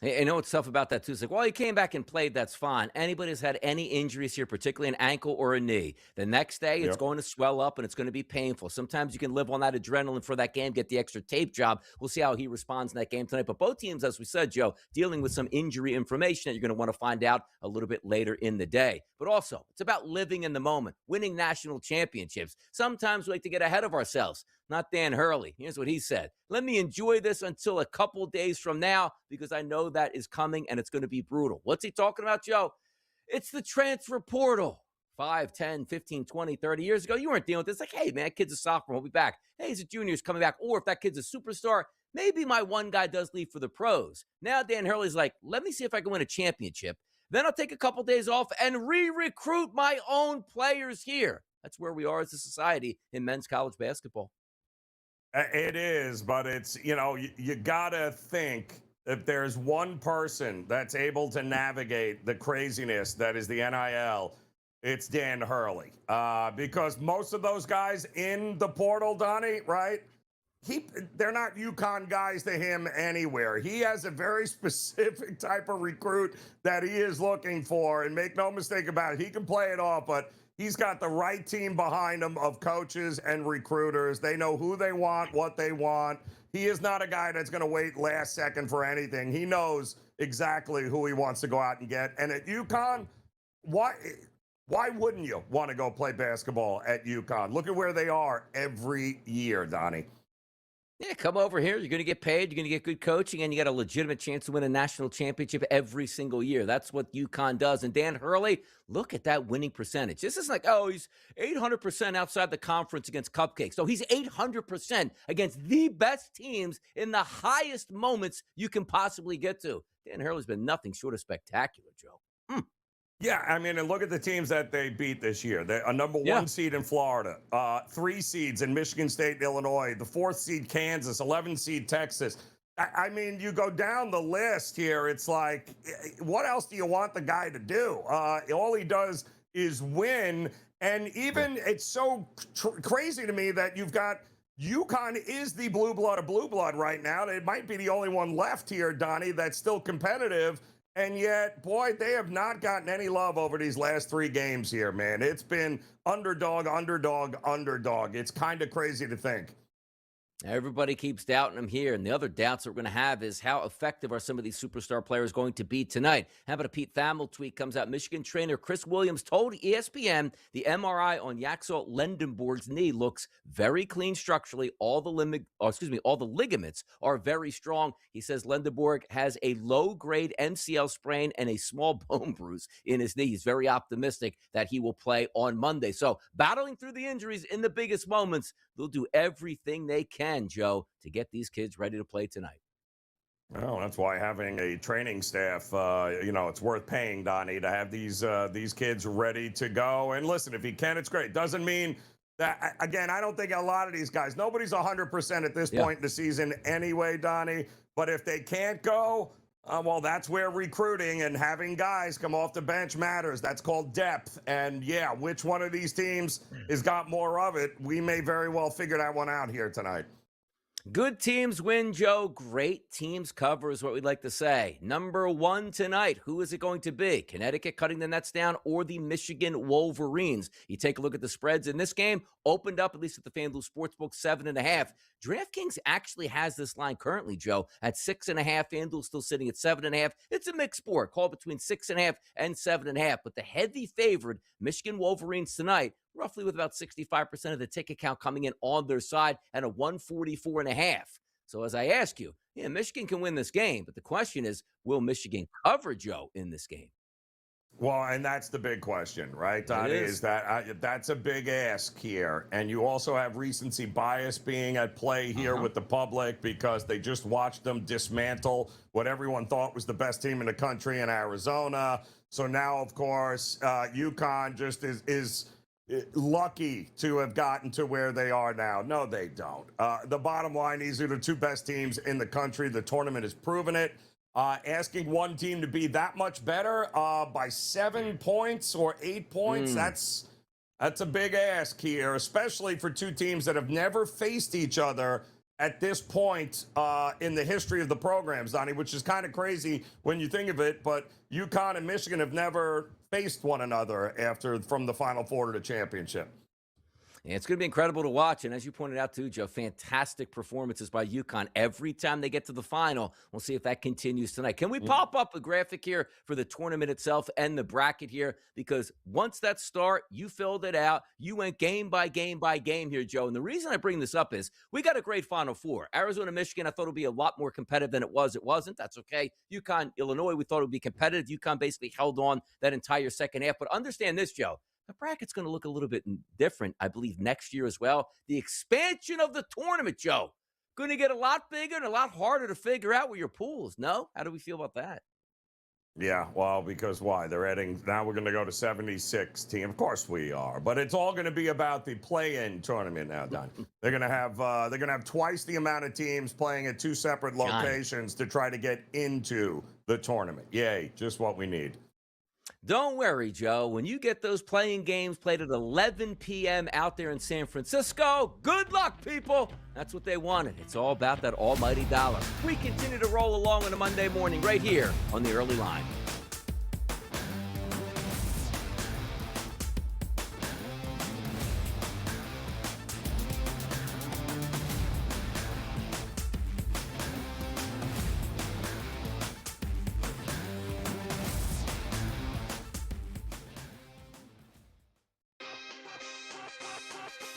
I know what's tough about that, too. It's like, well, he came back and played. That's fine. Anybody who's had any injuries here, particularly an ankle or a knee, the next day it's going to swell up and it's going to be painful. Sometimes you can live on that adrenaline for that game, get the extra tape job. We'll see how he responds in that game tonight. But both teams, as we said, Joe, dealing with some injury information that you're going to want to find out a little bit later in the day. But also, it's about living in the moment, winning national championships. Sometimes we like to get ahead of ourselves. Not Dan Hurley. Here's what he said. Let me enjoy this until a couple days from now because I know that is coming and it's going to be brutal. What's he talking about, Joe? It's the transfer portal. 5, 10, 15, 20, 30 years ago, you weren't dealing with this. Like, hey, man, that kid's a sophomore. He'll be back. Hey, he's a junior. He's coming back. Or if that kid's a superstar, maybe my one guy does leave for the pros. Now Dan Hurley's like, let me see if I can win a championship. Then I'll take a couple days off and re-recruit my own players here. That's where we are as a society in men's college basketball. It is, but it's, you know, you got to think if there's one person that's able to navigate the craziness that is the NIL, it's Dan Hurley. Because most of those guys in the portal, Donnie, right? They're not UConn guys to him anywhere. He has a very specific type of recruit that he is looking for. And make no mistake about it, he can play it off, but he's got the right team behind him of coaches and recruiters. They know who they want, what they want. He is not a guy that's going to wait last second for anything. He knows exactly who he wants to go out and get. And at UConn, why wouldn't you want to go play basketball at UConn? Look at where they are every year, Donnie. Yeah, come over here. You're going to get paid. You're going to get good coaching, and you got a legitimate chance to win a national championship every single year. That's what UConn does. And Dan Hurley, look at that winning percentage. This isn't like, oh, he's 800% outside the conference against cupcakes. No, he's 800% against the best teams in the highest moments you can possibly get to. Dan Hurley's been nothing short of spectacular, Joe. Yeah, I mean, and look at the teams that they beat this year. They're a number one seed in Florida, 3 seeds in Michigan State and Illinois, the 4th seed Kansas, 11th seed Texas. I mean, you go down the list here, it's like, what else do you want the guy to do? All he does is win. And even it's so crazy to me that you've got UConn is the blue blood of blue blood right now. It might be the only one left here, Donnie, that's still competitive. And yet, boy, they have not gotten any love over these last 3 games here, man. It's been underdog, underdog, underdog. It's kind of crazy to think. Everybody keeps doubting him here, and the other doubts that we're going to have is how effective are some of these superstar players going to be tonight? How about a Pete Thamel tweet comes out? Michigan trainer Chris Williams told ESPN the MRI on Yaxel Lendenborg's knee looks very clean structurally. All the ligaments are very strong. He says Lendenborg has a low-grade MCL sprain and a small bone bruise in his knee. He's very optimistic that he will play on Monday. So battling through the injuries in the biggest moments, they'll do everything they can, Joe, to get these kids ready to play tonight. Oh, that's why having a training staff, you know, it's worth paying, Donnie, to have these kids ready to go. And listen, if he can, it's great. Doesn't mean that, again, I don't think a lot of these guys, nobody's 100% at this point in the season anyway, Donnie. But if they can't go, well, that's where recruiting and having guys come off the bench matters. That's called depth. And, yeah, which one of these teams has got more of it? We may very well figure that one out here tonight. Good teams win, Joe. Great teams cover is what we'd like to say. Number one tonight, who is it going to be? Connecticut cutting the nets down or the Michigan Wolverines? You take a look at the spreads in this game. Opened up, at least at the FanDuel Sportsbook, 7.5. DraftKings actually has this line currently, Joe, at 6.5. FanDuel still sitting at 7.5. It's a mixed sport. Call between 6.5 and 7.5. But the heavy favorite, Michigan Wolverines tonight, roughly with about 65% of the ticket count coming in on their side and a 144.5. So as I ask you, yeah, Michigan can win this game, but the question is, will Michigan cover, Joe, in this game? Well, and that's the big question, right, Donnie? Is that that's a big ask here. And you also have recency bias being at play here with the public because they just watched them dismantle what everyone thought was the best team in the country in Arizona. So now, of course, UConn just is lucky to have gotten to where they are now. No, they don't. The bottom line, these are the two best teams in the country. The tournament has proven it. Asking one team to be that much better by 7 points or 8 points, that's a big ask here, especially for two teams that have never faced each other at this point in the history of the programs, Donnie, which is kind of crazy when you think of it. But UConn and Michigan have never faced one another from the Final Four to the championship. And it's going to be incredible to watch. And as you pointed out, too, Joe, fantastic performances by UConn every time they get to the final. We'll see if that continues tonight. Can we pop up a graphic here for the tournament itself and the bracket here? Because once that start, you filled it out. You went game by game by game here, Joe. And the reason I bring this up is we got a great Final Four. Arizona, Michigan, I thought it would be a lot more competitive than it was. It wasn't. That's okay. UConn, Illinois, we thought it would be competitive. UConn basically held on that entire second half. But understand this, Joe. The bracket's going to look a little bit different, I believe, next year as well. The expansion of the tournament, Joe, going to get a lot bigger and a lot harder to figure out with your pools. No? How do we feel about that? Yeah, well, because why? They're adding, now we're going to go to 76 team. Of course we are, but it's all going to be about the play-in tournament now, Don. They're going to have twice the amount of teams playing at two separate locations to try to get into the tournament. Yay, just what we need. Don't worry, Joe. When you get those playing games played at 11 p.m. out there in San Francisco, good luck, people. That's what they wanted. It's all about that almighty dollar. We continue to roll along on a Monday morning right here on the Early Line.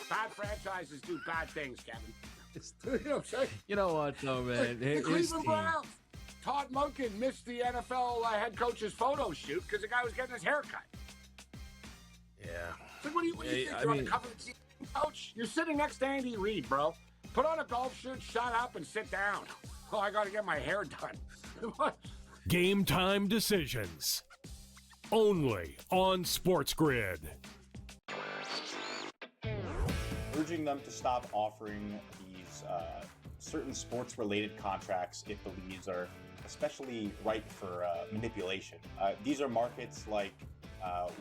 Bad franchises do bad things, Kevin. You know what I'm saying? You know what, though, man? The Cleveland Browns. Todd Monken missed the NFL head coach's photo shoot because the guy was getting his hair cut. Yeah. So what do you think? You're on the cover of the season, coach? You're sitting next to Andy Reid, bro. Put on a golf shirt, shut up, and sit down. Oh, I got to get my hair done. What? Game time decisions. Only on SportsGrid. Urging them to stop offering these certain sports-related contracts it believes are especially ripe for manipulation. These are markets like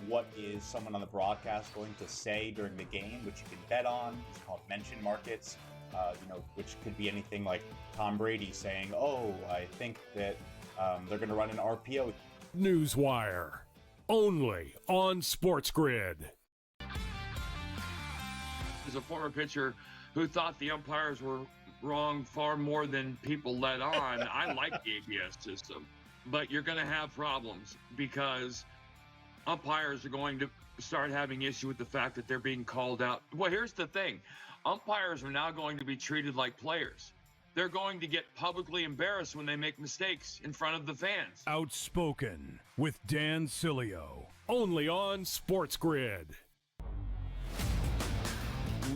what is someone on the broadcast going to say during the game, which you can bet on. It's called mention markets, which could be anything like Tom Brady saying, "Oh, I think that they're going to run an RPO." Newswire. Only on SportsGrid. As a former pitcher who thought the umpires were wrong far more than people let on, I like the ABS system. But you're going to have problems because umpires are going to start having issue with the fact that they're being called out. Well, here's the thing. Umpires are now going to be treated like players. They're going to get publicly embarrassed when they make mistakes in front of the fans. Outspoken with Dan Cilio. Only on SportsGrid.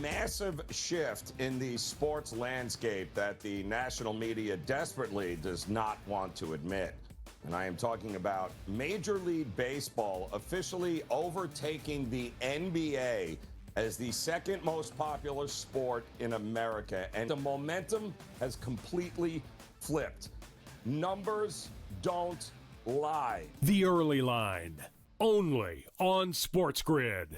Massive shift in the sports landscape that the national media desperately does not want to admit. And I am talking about Major League Baseball officially overtaking the NBA as the second most popular sport in America. And the momentum has completely flipped. Numbers don't lie. The Early Line. Only on SportsGrid.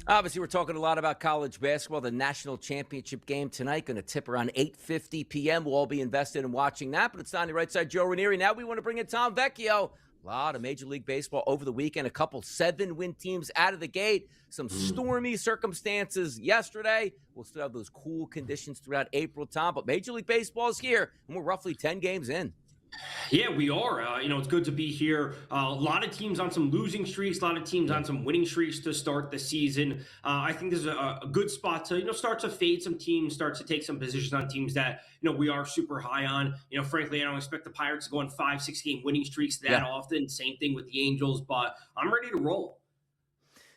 Obviously, we're talking a lot about college basketball. The national championship game tonight going to tip around 8:50 p.m. We'll all be invested in watching that. But it's on the right side, Joe Ranieri. Now we want to bring in Tom Vecchio. A lot of Major League Baseball over the weekend. A couple 7-win teams out of the gate. Some stormy circumstances yesterday. We'll still have those cool conditions throughout April, Tom. But Major League Baseball is here, and we're roughly 10 games in. Yeah, we are. It's good to be here. A lot of teams on some losing streaks, a lot of teams on some winning streaks to start the season. I think this is a good spot to, start to fade some teams, start to take some positions on teams that, we are super high on. Frankly, I don't expect the Pirates to go on 5-6 game winning streaks that often. Same thing with the Angels, but I'm ready to roll.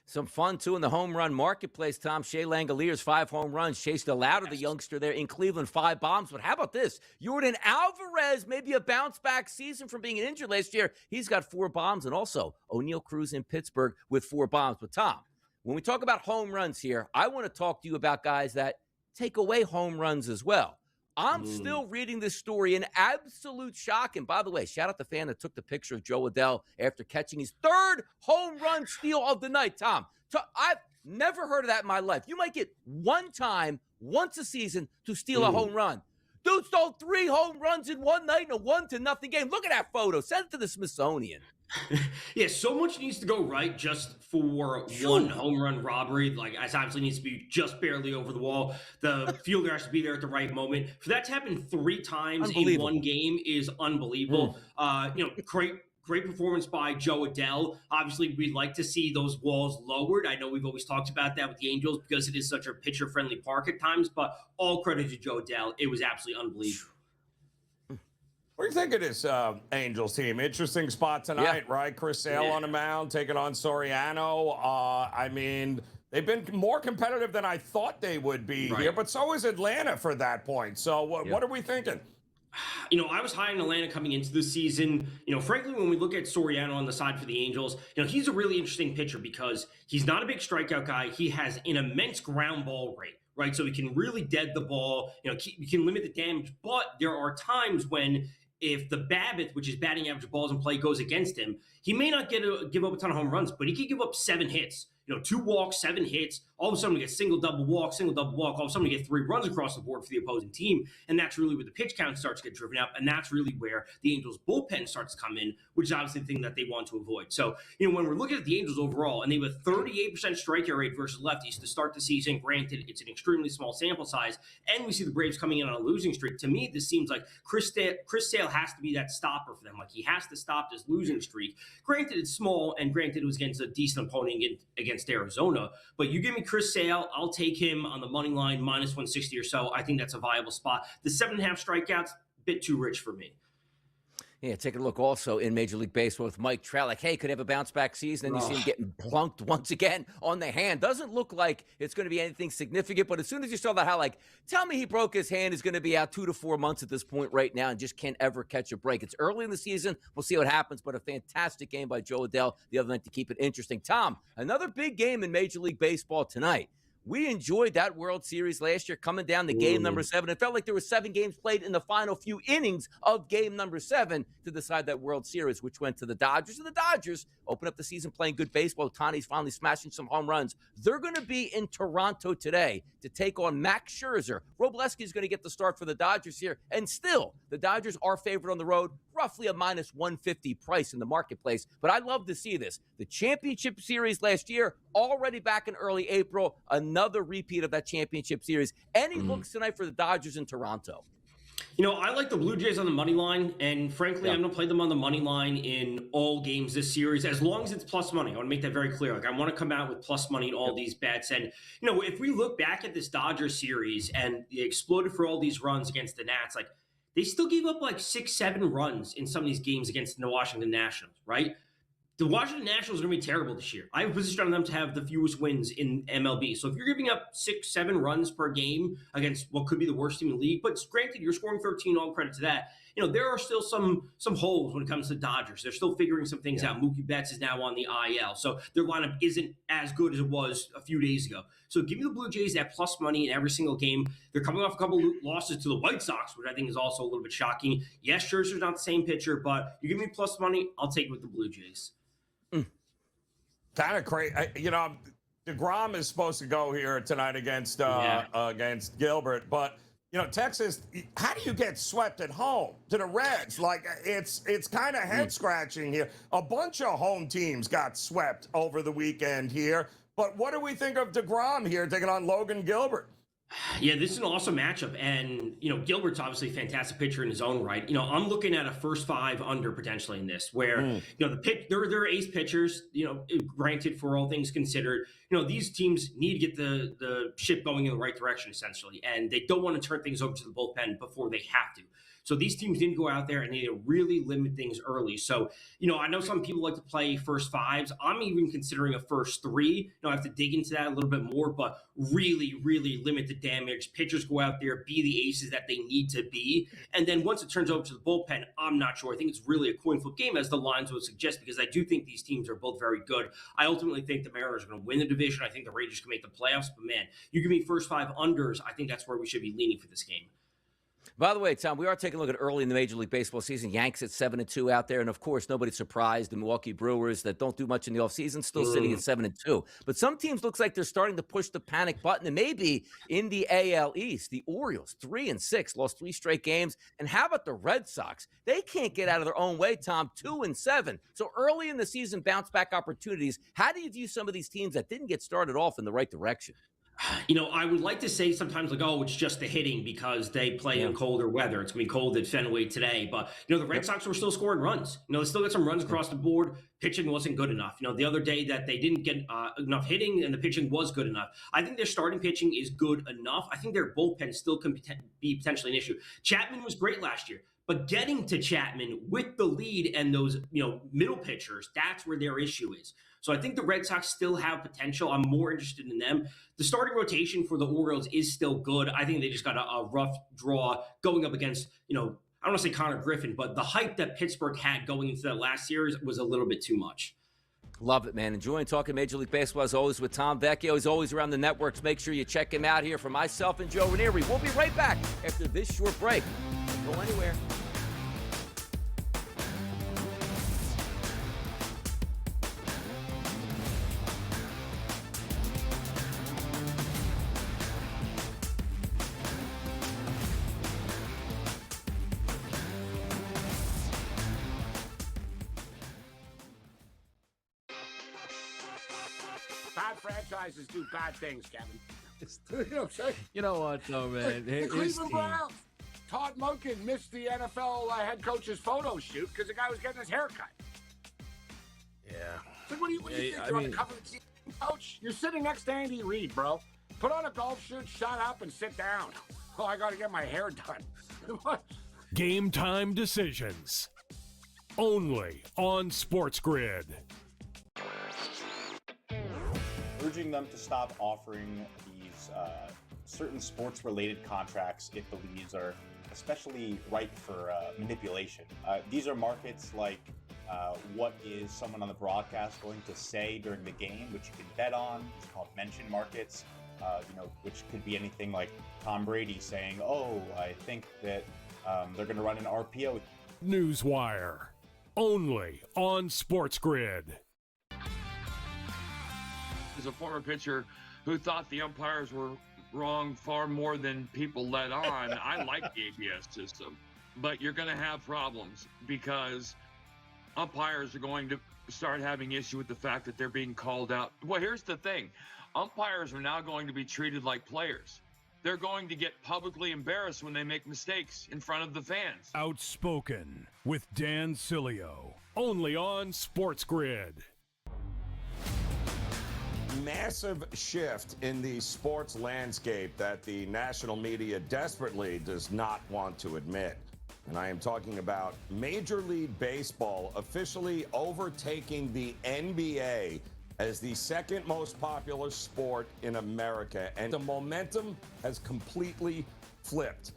Some fun, too, in the home run marketplace, Tom. Shea Langoliers, 5 home runs. Chase DeLauder, the youngster there in Cleveland, 5 bombs. But how about this? Jordan Alvarez, maybe a bounce-back season from being injured last year. He's got 4 bombs. And also, O'Neal Cruz in Pittsburgh with 4 bombs. But, Tom, when we talk about home runs here, I want to talk to you about guys that take away home runs as well. I'm still reading this story in absolute shock. And by the way, shout out the fan that took the picture of Joe Adell after catching his 3rd home run steal of the night. Tom, I've never heard of that in my life. You might get one time, once a season, to steal a home run. Dude stole 3 home runs in one night in a 1-0 game. Look at that photo. Send it to the Smithsonian. Yeah, so much needs to go right just for one home run robbery. Like, it obviously needs to be just barely over the wall. The fielder has to be there at the right moment. For that to happen 3 times in one game is unbelievable. Great performance by Joe Adell. Obviously, we'd like to see those walls lowered. I know we've always talked about that with the Angels because it is such a pitcher-friendly park at times, but all credit to Joe Adell. It was absolutely unbelievable. What do you think of this Angels team? Interesting spot tonight, right? Chris Sale on the mound, taking on Soriano. They've been more competitive than I thought they would be here, but so is Atlanta for that point. So what are we thinking? I was high in Atlanta coming into the season. Frankly, when we look at Soriano on the side for the Angels, he's a really interesting pitcher because he's not a big strikeout guy. He has an immense ground ball rate, right? So he can really dead the ball. He can limit the damage, but there are times when if the BABIP, which is batting average balls in play, goes against him, he may not give up a ton of home runs, but he could give up 7 hits. 2 walks, 7 hits. All of a sudden, we get single, double walk. All of a sudden, we get 3 runs across the board for the opposing team. And that's really where the pitch count starts to get driven up. And that's really where the Angels' bullpen starts to come in, which is obviously the thing that they want to avoid. So, when we're looking at the Angels overall, and they have a 38% strikeout rate versus lefties to start the season, granted, it's an extremely small sample size, and we see the Braves coming in on a losing streak. To me, this seems like Chris Sale has to be that stopper for them. Like, he has to stop this losing streak. Granted, it's small, and granted, it was against a decent opponent against Arizona. But you give me Chris Sale, I'll take him on the money line, minus 160 or so. I think that's a viable spot. The 7.5 strikeouts, a bit too rich for me. Yeah, take a look also in Major League Baseball with Mike Trout. Like, hey, could have a bounce-back season. Then you see him getting plunked once again on the hand. Doesn't look like it's going to be anything significant, but as soon as you saw that, tell me he broke his hand, is going to be out 2 to 4 months at this point right now and just can't ever catch a break. It's early in the season. We'll see what happens, but a fantastic game by Joe Adell the other night to keep it interesting. Tom, another big game in Major League Baseball tonight. We enjoyed that World Series last year coming down to game number 7. It felt like there were 7 games played in the final few innings of game number 7 to decide that World Series, which went to the Dodgers. And the Dodgers open up the season playing good baseball. Tani's finally smashing some home runs. They're going to be in Toronto today to take on Max Scherzer. Robleski is going to get the start for the Dodgers here. And still, the Dodgers are favored on the road, roughly a minus 150 price in the marketplace. But I love to see this. The championship series last year, already back in early April, another repeat of that championship series. Any looks tonight for the Dodgers in Toronto? I like the Blue Jays on the money line, and frankly, I'm going to play them on the money line in all games this series, as long as it's plus money. I want to make that very clear. I want to come out with plus money in all these bets. And, if we look back at this Dodgers series and they exploded for all these runs against the Nats, they still gave up 6-7 runs in some of these games against the Washington Nationals, right? The Washington Nationals are going to be terrible this year. I have positioned on them to have the fewest wins in MLB. So if you're giving up 6-7 runs per game against what could be the worst team in the league, but granted, you're scoring 13, all credit to that. There are still some holes when it comes to Dodgers. They're still figuring some things out. Mookie Betts is now on the IL. So their lineup isn't as good as it was a few days ago. So give me the Blue Jays at plus money in every single game. They're coming off a couple losses to the White Sox, which I think is also a little bit shocking. Yes, Scherzer's not the same pitcher, but you give me plus money, I'll take it with the Blue Jays. Kind of crazy. DeGrom is supposed to go here tonight against Gilbert, but Texas. How do you get swept at home to the Reds? Like it's kind of head scratching here. A bunch of home teams got swept over the weekend here. But what do we think of DeGrom here taking on Logan Gilbert? Yeah, this is an awesome matchup. And, Gilbert's obviously a fantastic pitcher in his own right. I'm looking at a first 5 under potentially in this where, they're ace pitchers, granted for all things considered, these teams need to get the ship going in the right direction, essentially. And they don't want to turn things over to the bullpen before they have to. So these teams need to go out there and need to really limit things early. So, I know some people like to play first 5s. I'm even considering a first 3. I have to dig into that a little bit more, but really, really limit the damage. Pitchers go out there, be the aces that they need to be. And then once it turns over to the bullpen, I'm not sure. I think it's really a coin flip game, as the lines would suggest, because I do think these teams are both very good. I ultimately think the Mariners are going to win the division. I think the Rangers can make the playoffs. But, man, you give me first 5 unders. I think that's where we should be leaning for this game. By the way, Tom, we are taking a look at early in the Major League Baseball season. Yanks at 7-2 out there. And, of course, nobody's surprised. The Milwaukee Brewers that don't do much in the offseason still sitting at 7-2. But some teams looks like they're starting to push the panic button. And maybe in the AL East, the Orioles, 3-6, lost 3 straight games. And how about the Red Sox? They can't get out of their own way, Tom, 2-7. So early in the season, bounce-back opportunities. How do you view some of these teams that didn't get started off in the right direction? I would like to say sometimes like, oh, it's just the hitting because they play in colder weather. It's going to be cold at Fenway today. But, the Red Sox were still scoring runs. They still got some runs across the board. Pitching wasn't good enough. The other day that they didn't get enough hitting and the pitching was good enough. I think their starting pitching is good enough. I think their bullpen still can be potentially an issue. Chapman was great last year. But getting to Chapman with the lead and those, middle pitchers, that's where their issue is. So I think the Red Sox still have potential. I'm more interested in them. The starting rotation for the Orioles is still good. I think they just got a rough draw going up against, I don't want to say Connor Griffin, but the hype that Pittsburgh had going into that last series was a little bit too much. Love it, man. Enjoying talking Major League Baseball as always with Tom Vecchio. He's always around the networks. Make sure you check him out here. For myself and Joe Ranieri, we'll be right back after this short break. Don't go anywhere. Bad franchises do bad things, Kevin. You know what I'm saying? You know what, though, man? The Cleveland Browns. Todd Monken missed the NFL head coach's photo shoot because the guy was getting his hair cut. Yeah. So what do you think? You're on the cover of the team, coach? You're sitting next to Andy Reid, bro. Put on a golf shirt, shut up, and sit down. Oh, I got to get my hair done. Game time decisions. Only on SportsGrid. Urging them to stop offering these certain sports-related contracts it believes are especially ripe for manipulation. These are markets like what is someone on the broadcast going to say during the game, which you can bet on. It's called mention markets, which could be anything like Tom Brady saying, "Oh, I think that they're going to run an RPO." Newswire. Only on SportsGrid. As a former pitcher who thought the umpires were wrong far more than people let on, I like the ABS system. But you're going to have problems because umpires are going to start having issue with the fact that they're being called out. Well, here's the thing. Umpires are now going to be treated like players. They're going to get publicly embarrassed when they make mistakes in front of the fans. Outspoken with Dan Cilio. Only on SportsGrid. Massive shift in the sports landscape that the national media desperately does not want to admit. And I am talking about Major League Baseball officially overtaking the NBA as the second most popular sport in America. And the momentum has completely flipped.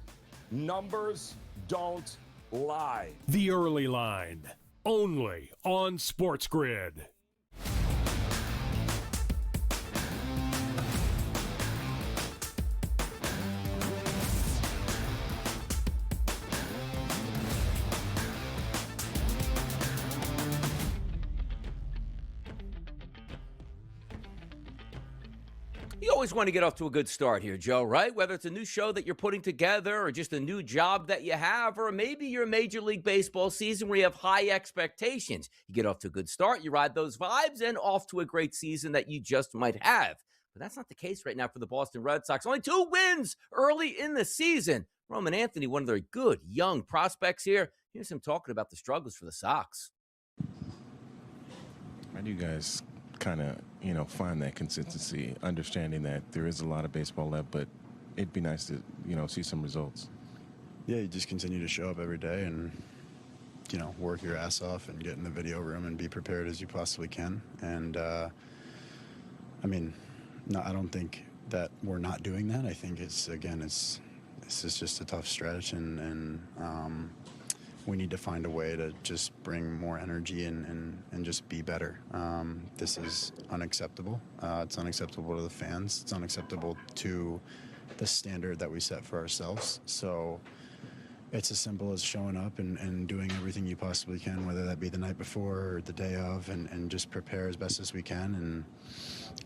Numbers don't lie. The Early Line. Only on SportsGrid. You always want to get off to a good start here, Joe, right? Whether it's a new show that you're putting together or just a new job that you have, or maybe your Major League Baseball season where you have high expectations. You get off to a good start, you ride those vibes, and off to a great season that you just might have. But that's not the case right now for the Boston Red Sox. Only 2 wins early in the season. Roman Anthony, one of their good young prospects here. Here's him talking about the struggles for the Sox. How do you guys kind of, find that consistency, understanding that there is a lot of baseball left, but it'd be nice to, see some results? Yeah, you just continue to show up every day and, work your ass off and get in the video room and be prepared as you possibly can. And, no, I don't think that we're not doing that. I think this is just a tough stretch, and we need to find a way to just bring more energy and just be better. This is unacceptable. It's unacceptable to the fans. It's unacceptable to the standard that we set for ourselves. So it's as simple as showing up and doing everything you possibly can, whether that be the night before or the day of, and just prepare as best as we can and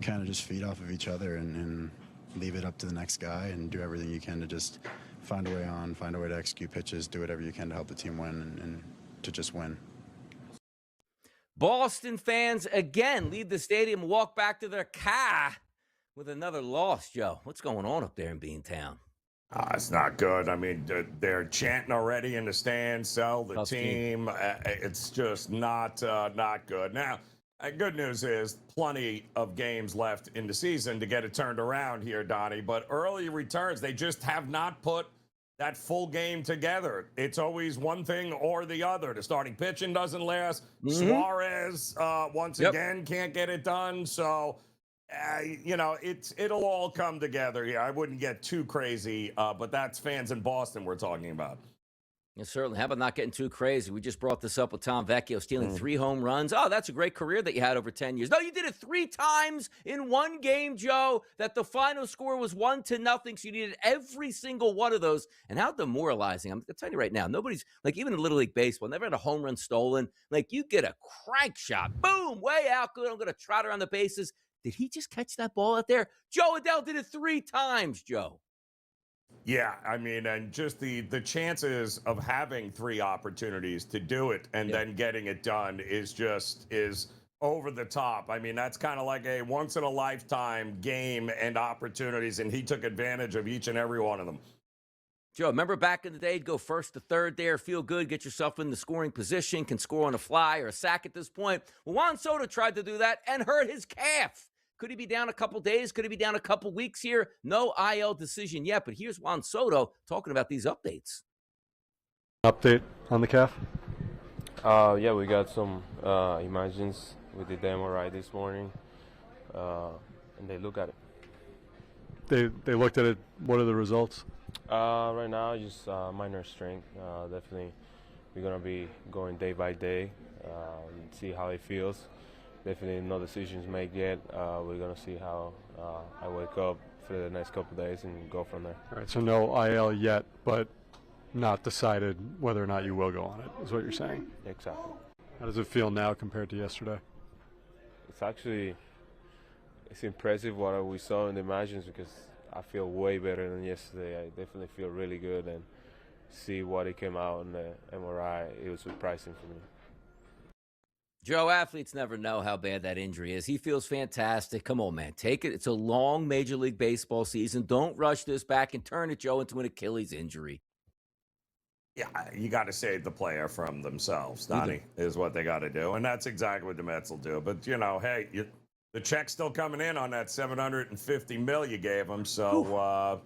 kind of just feed off of each other and leave it up to the next guy and do everything you can to just find a way on, find a way to execute pitches, do whatever you can to help the team win and to just win. Boston fans again leave the stadium, walk back to their car with another loss, Joe. What's going on up there in Beantown? It's not good. I mean, they're chanting already in the stands, sell the team. It's just not good. Now, good news is plenty of games left in the season to get it turned around here, Donnie. But early returns, they just have not put that full game together. It's always one thing or the other. The starting pitching doesn't last. Suarez, once again, can't get it done. So, it'll all come together here. I wouldn't get too crazy, but that's fans in Boston we're talking about. Yeah, certainly. How about not getting too crazy? We just brought this up with Tom Vecchio, stealing 3 home runs. Oh, that's a great career that you had over 10 years. No, you did it 3 times in one game, Joe, that the final score was 1-0. So you needed every single one of those. And how demoralizing. I'm telling you right now, nobody's, like, even in Little League Baseball, never had a home run stolen. Like, you get a crank shot. Boom, way out. Good. I'm going to trot around the bases. Did he just catch that ball out there? Joe Adele did it 3 times, Joe. Yeah, I mean, and just the chances of having 3 opportunities to do it and then getting it done is over the top. I mean, that's kind of like a once-in-a-lifetime game and opportunities, and he took advantage of each and every one of them. Joe, remember back in the day, go first to third there, feel good, get yourself in the scoring position, can score on a fly or a sack at this point. Well, Juan Soto tried to do that and hurt his calf. Could he be down a couple days? Could he be down a couple weeks here? No IL decision yet, but here's Juan Soto talking about these updates. Update on the calf? Yeah, we got some images. We did the MRI this morning, and they look at it. They looked at it. What are the results? Right now, just minor strength. Definitely, we're going to be going day by day, see how it feels. Definitely no decisions made yet. We're going to see how I wake up for the next couple of days and go from there. All right, so no IL yet, but not decided whether or not you will go on it, is what you're saying? Exactly. How does it feel now compared to yesterday? It's impressive what we saw in the images because I feel way better than yesterday. I definitely feel really good, and see what it came out in the MRI, it was surprising for me. Joe, athletes never know how bad that injury is. He feels fantastic. Come on, man. Take it. It's a long Major League Baseball season. Don't rush this back and turn it, Joe, into an Achilles injury. Yeah, you got to save the player from themselves, Donnie, is what they got to do. And that's exactly what the Mets will do. But, hey, the check's still coming in on that $750 million you gave him. So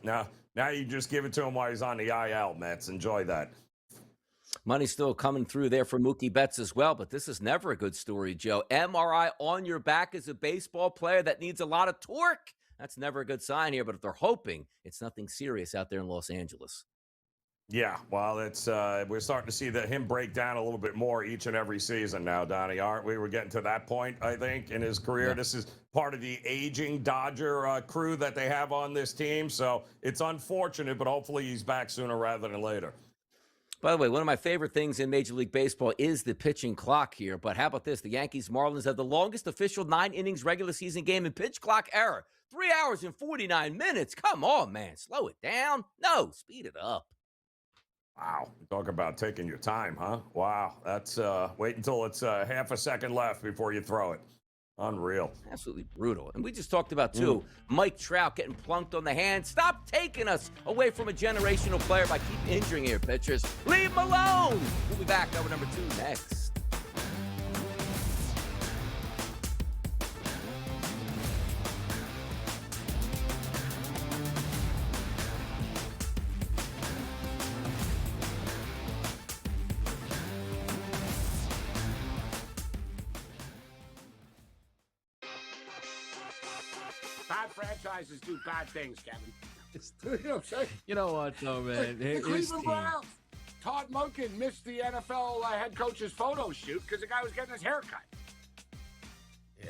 now you just give it to him while he's on the IL, Mets. Enjoy that. Money's still coming through there for Mookie Betts as well, but this is never a good story, Joe. MRI on your back as a baseball player that needs a lot of torque. That's never a good sign here, but if they're hoping, it's nothing serious out there in Los Angeles. Yeah, well, it's we're starting to see him break down a little bit more each and every season now, Donnie, aren't we? We're getting to that point, I think, in his career. Yeah. This is part of the aging Dodger crew that they have on this team, so it's unfortunate, but hopefully he's back sooner rather than later. By the way, one of my favorite things in Major League Baseball is the pitching clock here. But how about this? The Yankees-Marlins have the longest official 9-innings regular season game in pitch clock era. 3 hours and 49 minutes. Come on, man. Slow it down. No, speed it up. Wow. Talk about taking your time, huh? Wow. That's wait until it's half a second left before you throw it. Unreal. Absolutely brutal. And we just talked about, too, Mike Trout getting plunked on the hand. Stop taking us away from a generational player by keep injuring your pitchers. Leave him alone. We'll be back. Hour number 2 next. Bad franchises do bad things, Kevin. You know what I'm saying? You know what, though, man? The His Cleveland team. Browns. Todd Monken missed the NFL head coach's photo shoot because the guy was getting his hair cut. Yeah.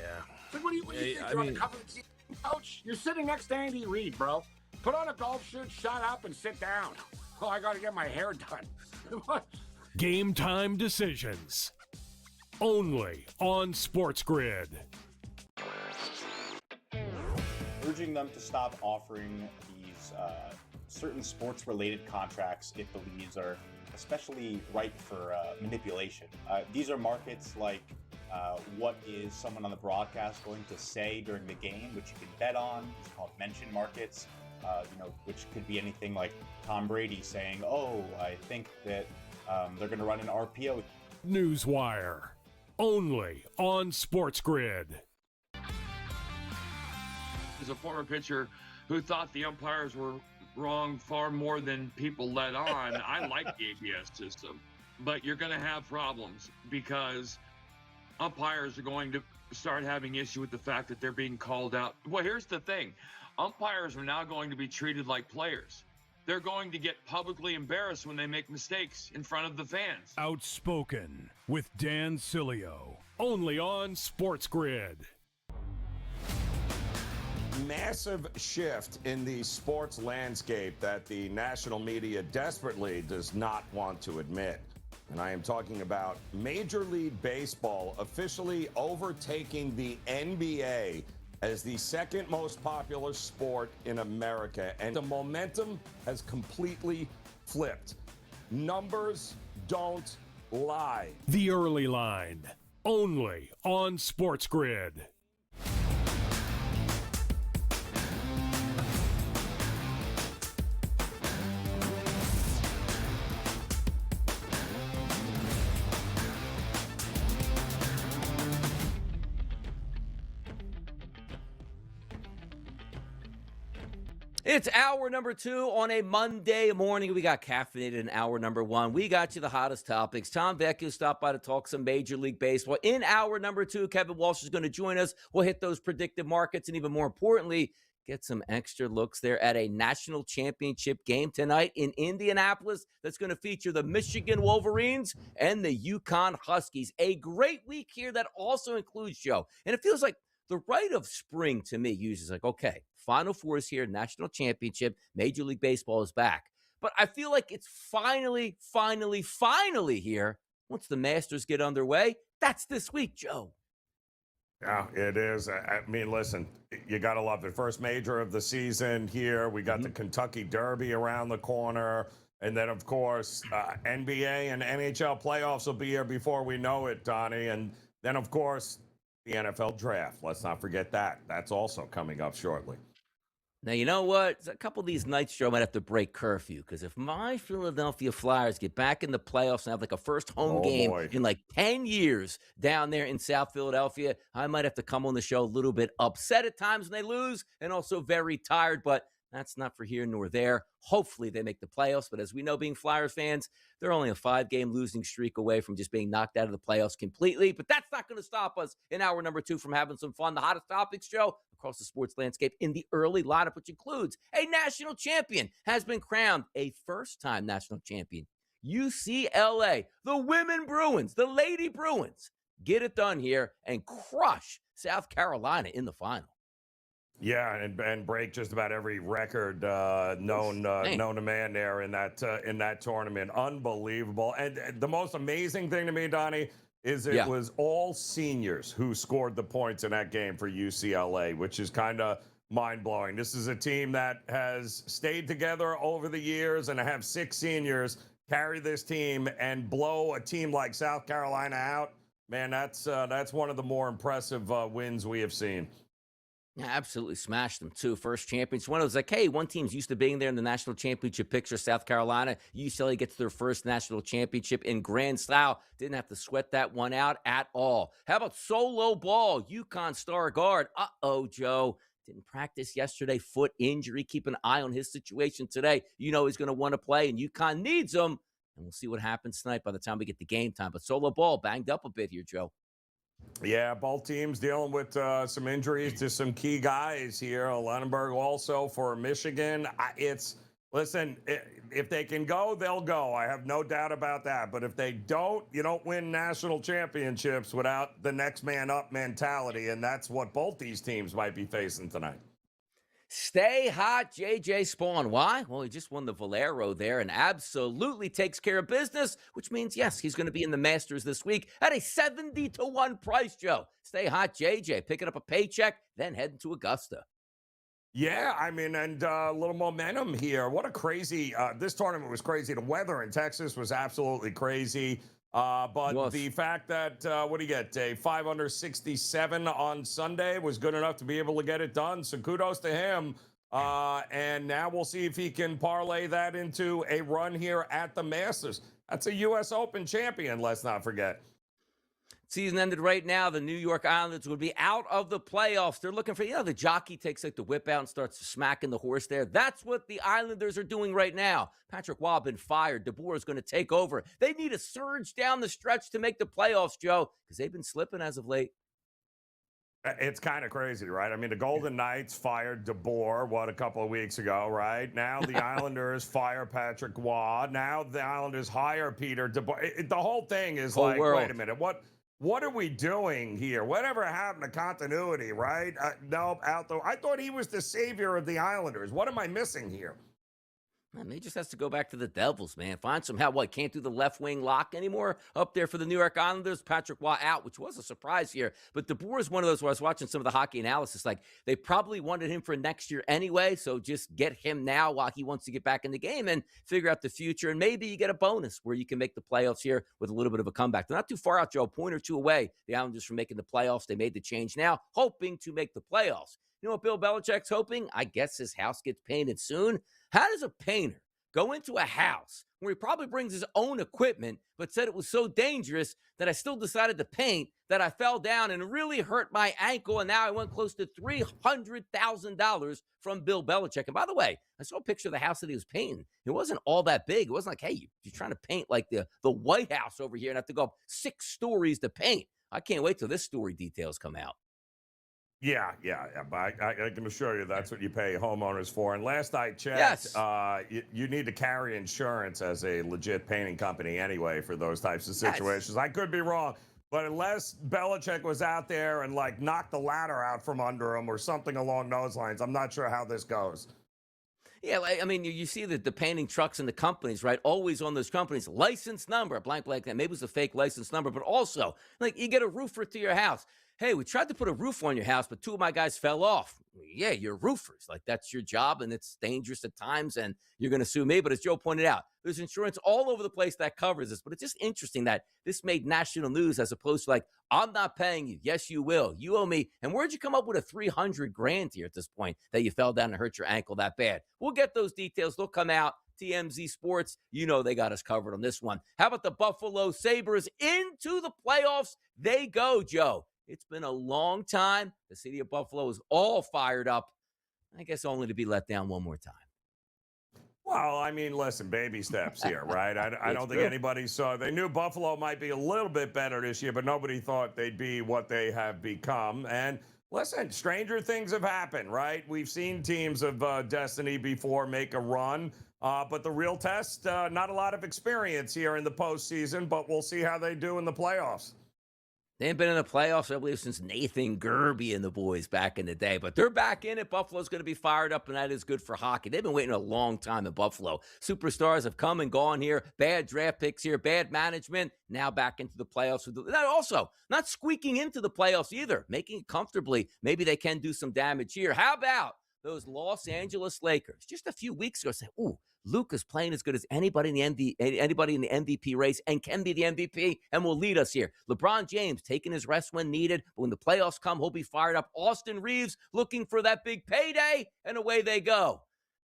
So what do you think? I You're on mean- the cover of the season, coach? You're sitting next to Andy Reid, bro. Put on a golf shirt, shut up, and sit down. Oh, I got to get my hair done. Game time decisions. Only on SportsGrid. Urging them to stop offering these certain sports-related contracts it believes are especially ripe for manipulation. These are markets like what is someone on the broadcast going to say during the game, which you can bet on. It's called mention markets, which could be anything like Tom Brady saying, "Oh, I think that they're going to run an RPO." Newswire. Only on SportsGrid. As a former pitcher who thought the umpires were wrong far more than people let on, I like the ABS system. But you're going to have problems because umpires are going to start having issue with the fact that they're being called out. Well, here's the thing. Umpires are now going to be treated like players. They're going to get publicly embarrassed when they make mistakes in front of the fans. Outspoken with Dan Cilio. Only on SportsGrid. Massive shift in the sports landscape that the national media desperately does not want to admit. And I am talking about Major League Baseball officially overtaking the NBA as the second most popular sport in America. And the momentum has completely flipped. Numbers don't lie. The Early Line. Only on SportsGrid. It's hour number 2 on a Monday morning. We got caffeinated in hour number 1. We got you the hottest topics. Tom Vecchio stopped by to talk some Major League Baseball. In hour number 2, Kevin Walsh is going to join us. We'll hit those predictive markets and even more importantly, get some extra looks there at a national championship game tonight in Indianapolis that's going to feature the Michigan Wolverines and the UConn Huskies. A great week here that also includes, Joe, and it feels like the rite of spring to me usually is like, okay, Final Four is here, national championship, Major League Baseball is back. But I feel like it's finally here once the Masters get underway. That's this week, Joe. Yeah, it is. I mean, listen, you got to love it. First major of the season here. We got the Kentucky Derby around the corner. And then, of course, NBA and NHL playoffs will be here before we know it, Donnie. And then, of course, the NFL draft. Let's not forget that. That's also coming up shortly. Now, you know what? A couple of these nights, Joe, might have to break curfew because if my Philadelphia Flyers get back in the playoffs and have like a first home game in like 10 years down there in South Philadelphia, I might have to come on the show a little bit upset at times when they lose and also very tired, but that's not for here nor there. Hopefully they make the playoffs, but as we know, being Flyers fans, they're only a 5-game losing streak away from just being knocked out of the playoffs completely, but that's not going to stop us in hour number 2 from having some fun. The hottest topics, Joe, across the sports landscape in the early lineup, which includes a national champion, has been crowned a first-time national champion. UCLA, the Women Bruins, the Lady Bruins, get it done here and crush South Carolina in the final. Yeah, and break just about every record known to man there in that tournament. Unbelievable. And the most amazing thing to me, Donnie, is it was all seniors who scored the points in that game for UCLA, which is kind of mind-blowing. This is a team that has stayed together over the years and have 6 seniors carry this team and blow a team like South Carolina out. Man, that's one of the more impressive wins we have seen. Yeah, absolutely smashed them too. First champions. One was like, hey, one team's used to being there in the national championship picture. South Carolina, UCLA gets their first national championship in grand style. Didn't have to sweat that one out at all. How about solo ball? UConn star guard. Joe. Didn't practice yesterday. Foot injury. Keep an eye on his situation today. You know he's going to want to play, and UConn needs him. And we'll see what happens tonight by the time we get to game time. But solo ball banged up a bit here, Joe. Yeah, both teams dealing with some injuries to some key guys here. Lenenberg also for Michigan. Listen, if they can go, they'll go. I have no doubt about that. But if they don't, you don't win national championships without the next man up mentality. And that's what both these teams might be facing tonight. Stay hot, JJ Spawn. Why? Well, he just won the Valero there and absolutely takes care of business, which means, yes, he's going to be in the Masters this week at a 70-1 price, Joe. Stay hot, JJ. Picking up a paycheck, then heading to Augusta. Yeah, I mean, and a little momentum here. What a crazy, this tournament was crazy. The weather in Texas was absolutely crazy. But the fact that, what do you get, a 567 on Sunday was good enough to be able to get it done. So kudos to him. And now we'll see if he can parlay that into a run here at the Masters. That's a U.S. Open champion, let's not forget. Season ended right now. The New York Islanders would be out of the playoffs. They're looking for, the jockey takes like the whip out and starts smacking the horse there. That's what the Islanders are doing right now. Patrick Waugh been fired. DeBoer is going to take over. They need a surge down the stretch to make the playoffs, Joe, because they've been slipping as of late. It's kind of crazy, right? I mean, the Golden Knights fired DeBoer, a couple of weeks ago, right? Now the Islanders fire Patrick Waugh. Now the Islanders hire Peter DeBoer. The whole thing is wait a minute, What are we doing here? Whatever happened to continuity, right? Nope, out the. I thought he was the savior of the Islanders. What am I missing here? Man, he just has to go back to the Devils, man. Find some help. Can't do the left wing lock anymore up there for the New York Islanders. Patrick Waugh out, which was a surprise here. But DeBoer is one of those where I was watching some of the hockey analysis. They probably wanted him for next year anyway, so just get him now while he wants to get back in the game and figure out the future. And maybe you get a bonus where you can make the playoffs here with a little bit of a comeback. They're not too far out, Joe. A point or two away, the Islanders from making the playoffs. They made the change now, hoping to make the playoffs. You know what Bill Belichick's hoping? I guess his house gets painted soon. How does a painter go into a house where he probably brings his own equipment, but said it was so dangerous that I still decided to paint that I fell down and really hurt my ankle, and now I went close to $300,000 from Bill Belichick. And by the way, I saw a picture of the house that he was painting. It wasn't all that big. It wasn't like, hey, you're trying to paint like the White House over here and have to go up 6 stories to paint. I can't wait till this story details come out. Yeah. But I can assure you that's what you pay homeowners for. And last I checked, you need to carry insurance as a legit painting company anyway for those types of situations. I could be wrong, but unless Belichick was out there and knocked the ladder out from under him or something along those lines, I'm not sure how this goes. Yeah, I mean, you see the painting trucks and the companies, right? Always on those companies, license number, blank, that. Maybe it's a fake license number, but also, you get a roofer to your house. Hey, we tried to put a roof on your house, but 2 of my guys fell off. Yeah, you're roofers. That's your job, and it's dangerous at times, and you're going to sue me. But as Joe pointed out, there's insurance all over the place that covers this. But it's just interesting that this made national news as opposed to I'm not paying you. Yes, you will. You owe me. And where'd you come up with a $300,000 here at this point that you fell down and hurt your ankle that bad? We'll get those details. They'll come out. TMZ Sports, they got us covered on this one. How about the Buffalo Sabres into the playoffs? They go, Joe. It's been a long time. The city of Buffalo is all fired up. I guess only to be let down one more time. Well, I mean, listen, baby steps here, right? I don't think anybody saw. They knew Buffalo might be a little bit better this year, but nobody thought they'd be what they have become. And listen, stranger things have happened, right? We've seen teams of destiny before make a run. But the real test, not a lot of experience here in the postseason, but we'll see how they do in the playoffs. They ain't been in the playoffs, I believe, since Nathan Gerby and the boys back in the day. But they're back in it. Buffalo's going to be fired up, and that is good for hockey. They've been waiting a long time in Buffalo. Superstars have come and gone here. Bad draft picks here. Bad management. Now back into the playoffs. Also, not squeaking into the playoffs either. Making it comfortably. Maybe they can do some damage here. How about those Los Angeles Lakers? Just a few weeks ago, said, ooh, Luka's playing as good as anybody in the MVP race and can be the MVP and will lead us here. LeBron James taking his rest when needed, but when the playoffs come, he'll be fired up. Austin Reeves looking for that big payday, and away they go.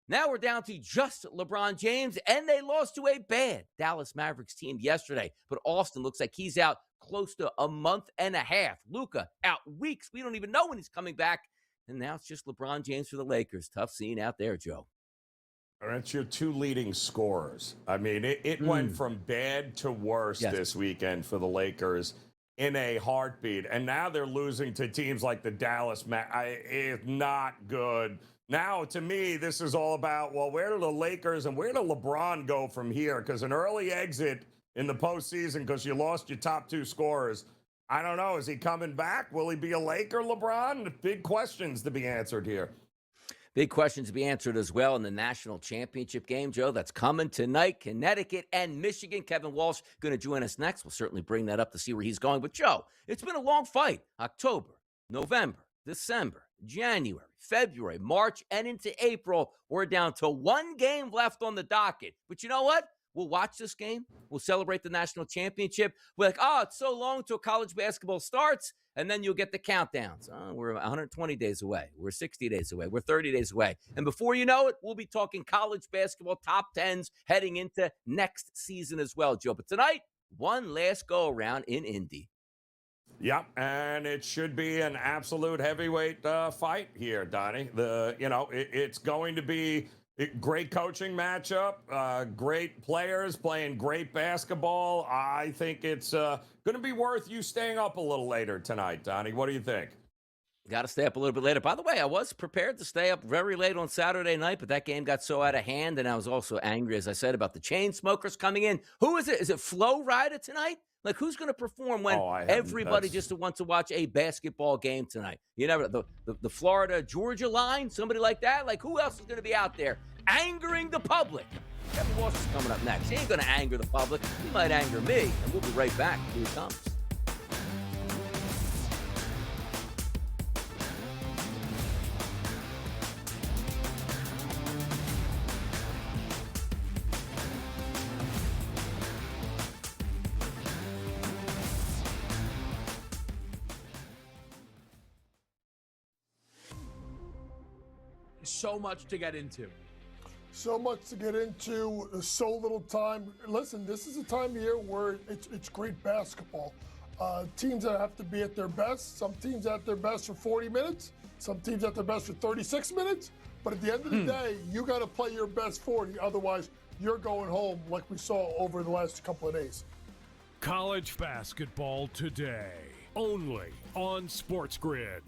Now we're down to just LeBron James, and they lost to a bad Dallas Mavericks team yesterday. But Austin looks like he's out close to a month and a half. Luka out weeks. We don't even know when he's coming back. And now it's just LeBron James for the Lakers. Tough scene out there, Joe. It's your two leading scorers. I mean, it went from bad to worse this weekend for the Lakers in a heartbeat. And now they're losing to teams like the Dallas It's not good. Now, to me, this is all about, well, where do the Lakers and where do LeBron go from here? Because an early exit in the postseason because you lost your top two scorers, I don't know. Is he coming back? Will he be a Laker, LeBron? Big questions to be answered here. Big questions to be answered as well in the national championship game, Joe. That's coming tonight. Connecticut and Michigan. Kevin Walsh going to join us next. We'll certainly bring that up to see where he's going. But, Joe, it's been a long fight. October, November, December, January, February, March, and into April. We're down to one game left on the docket. But you know what? We'll watch this game. We'll celebrate the national championship. We're like, oh, it's so long till college basketball starts. And then you'll get the countdowns. Oh, we're 120 days away. We're 60 days away. We're 30 days away. And before you know it, we'll be talking college basketball top 10s heading into next season as well, Joe. But tonight, one last go-around in Indy. Yep, and it should be an absolute heavyweight fight here, Donnie. It's going to be a great coaching matchup, great players playing great basketball. I think it's going to be worth you staying up a little later tonight, Donnie. What do you think? Got to stay up a little bit later. By the way, I was prepared to stay up very late on Saturday night, but that game got so out of hand, and I was also angry, as I said, about the chain smokers coming in. Who is it? Is it Flo Rida tonight? Like, who's going to perform when everybody just wants to watch a basketball game tonight? You never, the Florida-Georgia line, somebody like that? Like, who else is going to be out there angering the public? Kevin Walsh is coming up next. He ain't going to anger the public. He might anger me, and we'll be right back. Here he comes. So much to get into. So much to get into, so little time. Listen, this is a time of year where it's great basketball. Teams that have to be at their best, some teams at their best for 40 minutes, some teams at their best for 36 minutes. But at the end of the day, you got to play your best 40. Otherwise, you're going home like we saw over the last couple of days. College basketball today, only on SportsGrid.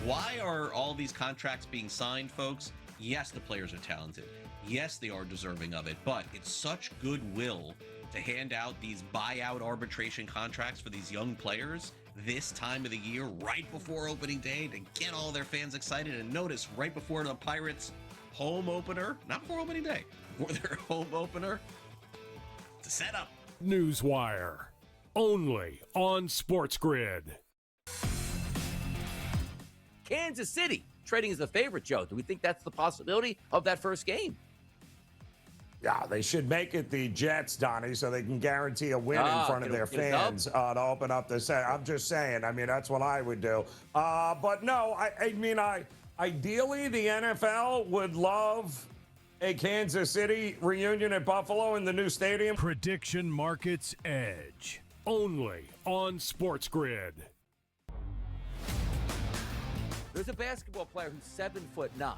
Why are all these contracts being signed, folks? Yes, the players are talented. Yes, they are deserving of it, but it's such goodwill to hand out these buyout arbitration contracts for these young players this time of the year, right before opening day, to get all their fans excited. And notice, right before the Pirates' home opener, not before opening day, before their home opener, to set up. Newswire, only on SportsGrid. Kansas City trading as a favorite, Joe. Do we think that's the possibility of that first game? Yeah, they should make it the Jets, Donnie, so they can guarantee a win in front of their fans to open up the set. I'm just saying. I mean, that's what I would do. But no, ideally, the NFL would love a Kansas City reunion at Buffalo in the new stadium. Prediction Markets Edge, only on SportsGrid. There's a basketball player who's 7'9".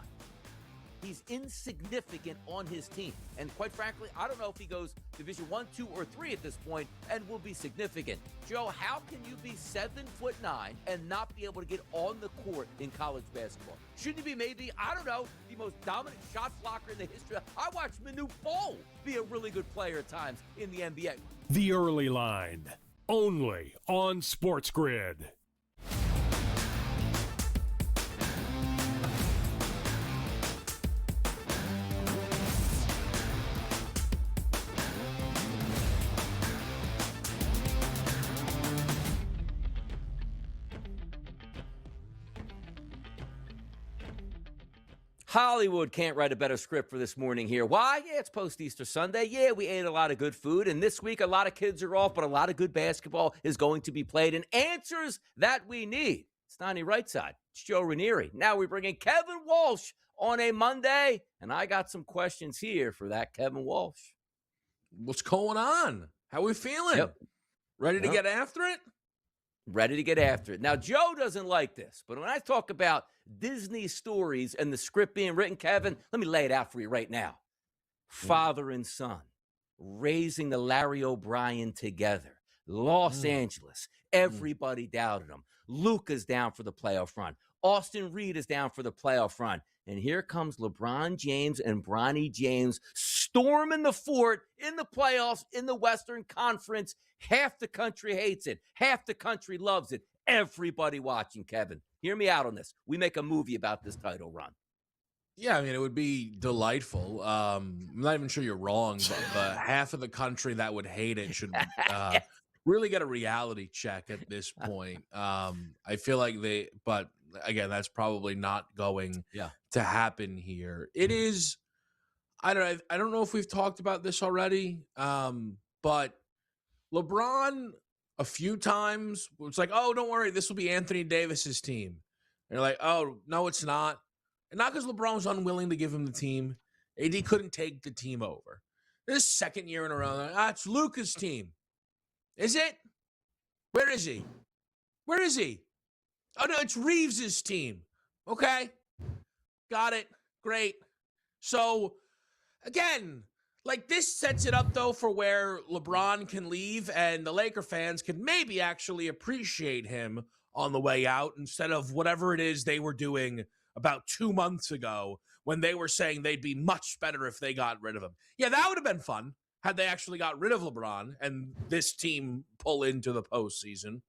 He's insignificant on his team. And quite frankly, I don't know if he goes Division 1, 2, or 3 at this point and will be significant. Joe, how can you be 7'9" and not be able to get on the court in college basketball? Shouldn't he be maybe, I don't know, the most dominant shot blocker in the history? I watched Manute Bol be a really good player at times in the NBA. The Early Line, only on SportsGrid. Hollywood can't write a better script for this morning here. Why? Yeah, it's post-Easter Sunday. Yeah, we ate a lot of good food, and this week a lot of kids are off, but a lot of good basketball is going to be played, and answers that we need. It's Donnie Rightside. It's Joe Ranieri. Now we bring in Kevin Walsh on a Monday, and I got some questions here for that Kevin Walsh. What's going on? How we feeling? Yep. Ready to get after it? Ready to get after it. Now, Joe doesn't like this, but when I talk about Disney stories and the script being written, Kevin, let me lay it out for you right now. Father and son, raising the Larry O'Brien together. Los Angeles, everybody doubted him. Luka's down for the playoff run. Austin Reed is down for the playoff run. And here comes LeBron James and Bronny James storming the fort in the playoffs in the Western Conference. Half the country hates it. Half the country loves it. Everybody watching, Kevin. Hear me out on this. We make a movie about this title run. Yeah, I mean, it would be delightful. I'm not even sure you're wrong, but half of the country that would hate it should really get a reality check at this point. I feel like but again, that's probably not going to happen here. It is, I don't know if we've talked about this already, but LeBron a few times was like, oh, don't worry, this will be Anthony Davis's team. And you're like, oh, no, it's not. And not because LeBron was unwilling to give him the team. AD couldn't take the team over. This second year in a row, it's Luka's team. Is it? Where is he? Where is he? Oh, no, it's Reeves's team. Okay. Got it. Great. So, again, like this sets it up, though, for where LeBron can leave and the Laker fans can maybe actually appreciate him on the way out instead of whatever it is they were doing about 2 months ago when they were saying they'd be much better if they got rid of him. Yeah, that would have been fun had they actually got rid of LeBron and this team pull into the postseason.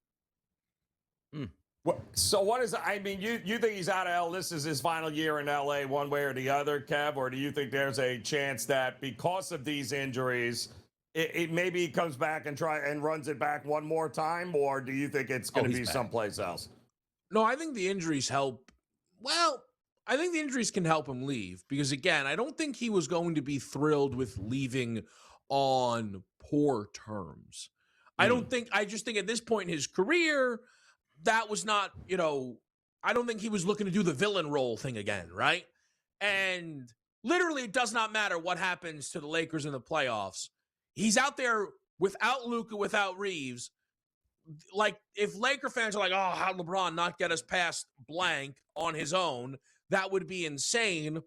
So what is, I mean, you think he's out of L? This is his final year in LA one way or the other, Kev? Or do you think there's a chance that because of these injuries, it maybe he comes back and runs it back one more time? Or do you think it's going to be someplace else? No, I think the injuries help. Well, I think the injuries can help him leave because, again, I don't think he was going to be thrilled with leaving on poor terms. I just think at this point in his career, that was not, I don't think he was looking to do the villain role thing again, right? And literally it does not matter what happens to the Lakers in the playoffs. He's out there without Luka, without Reeves. Like, if Laker fans are like, oh, how'd LeBron not get us past blank on his own? That would be insane.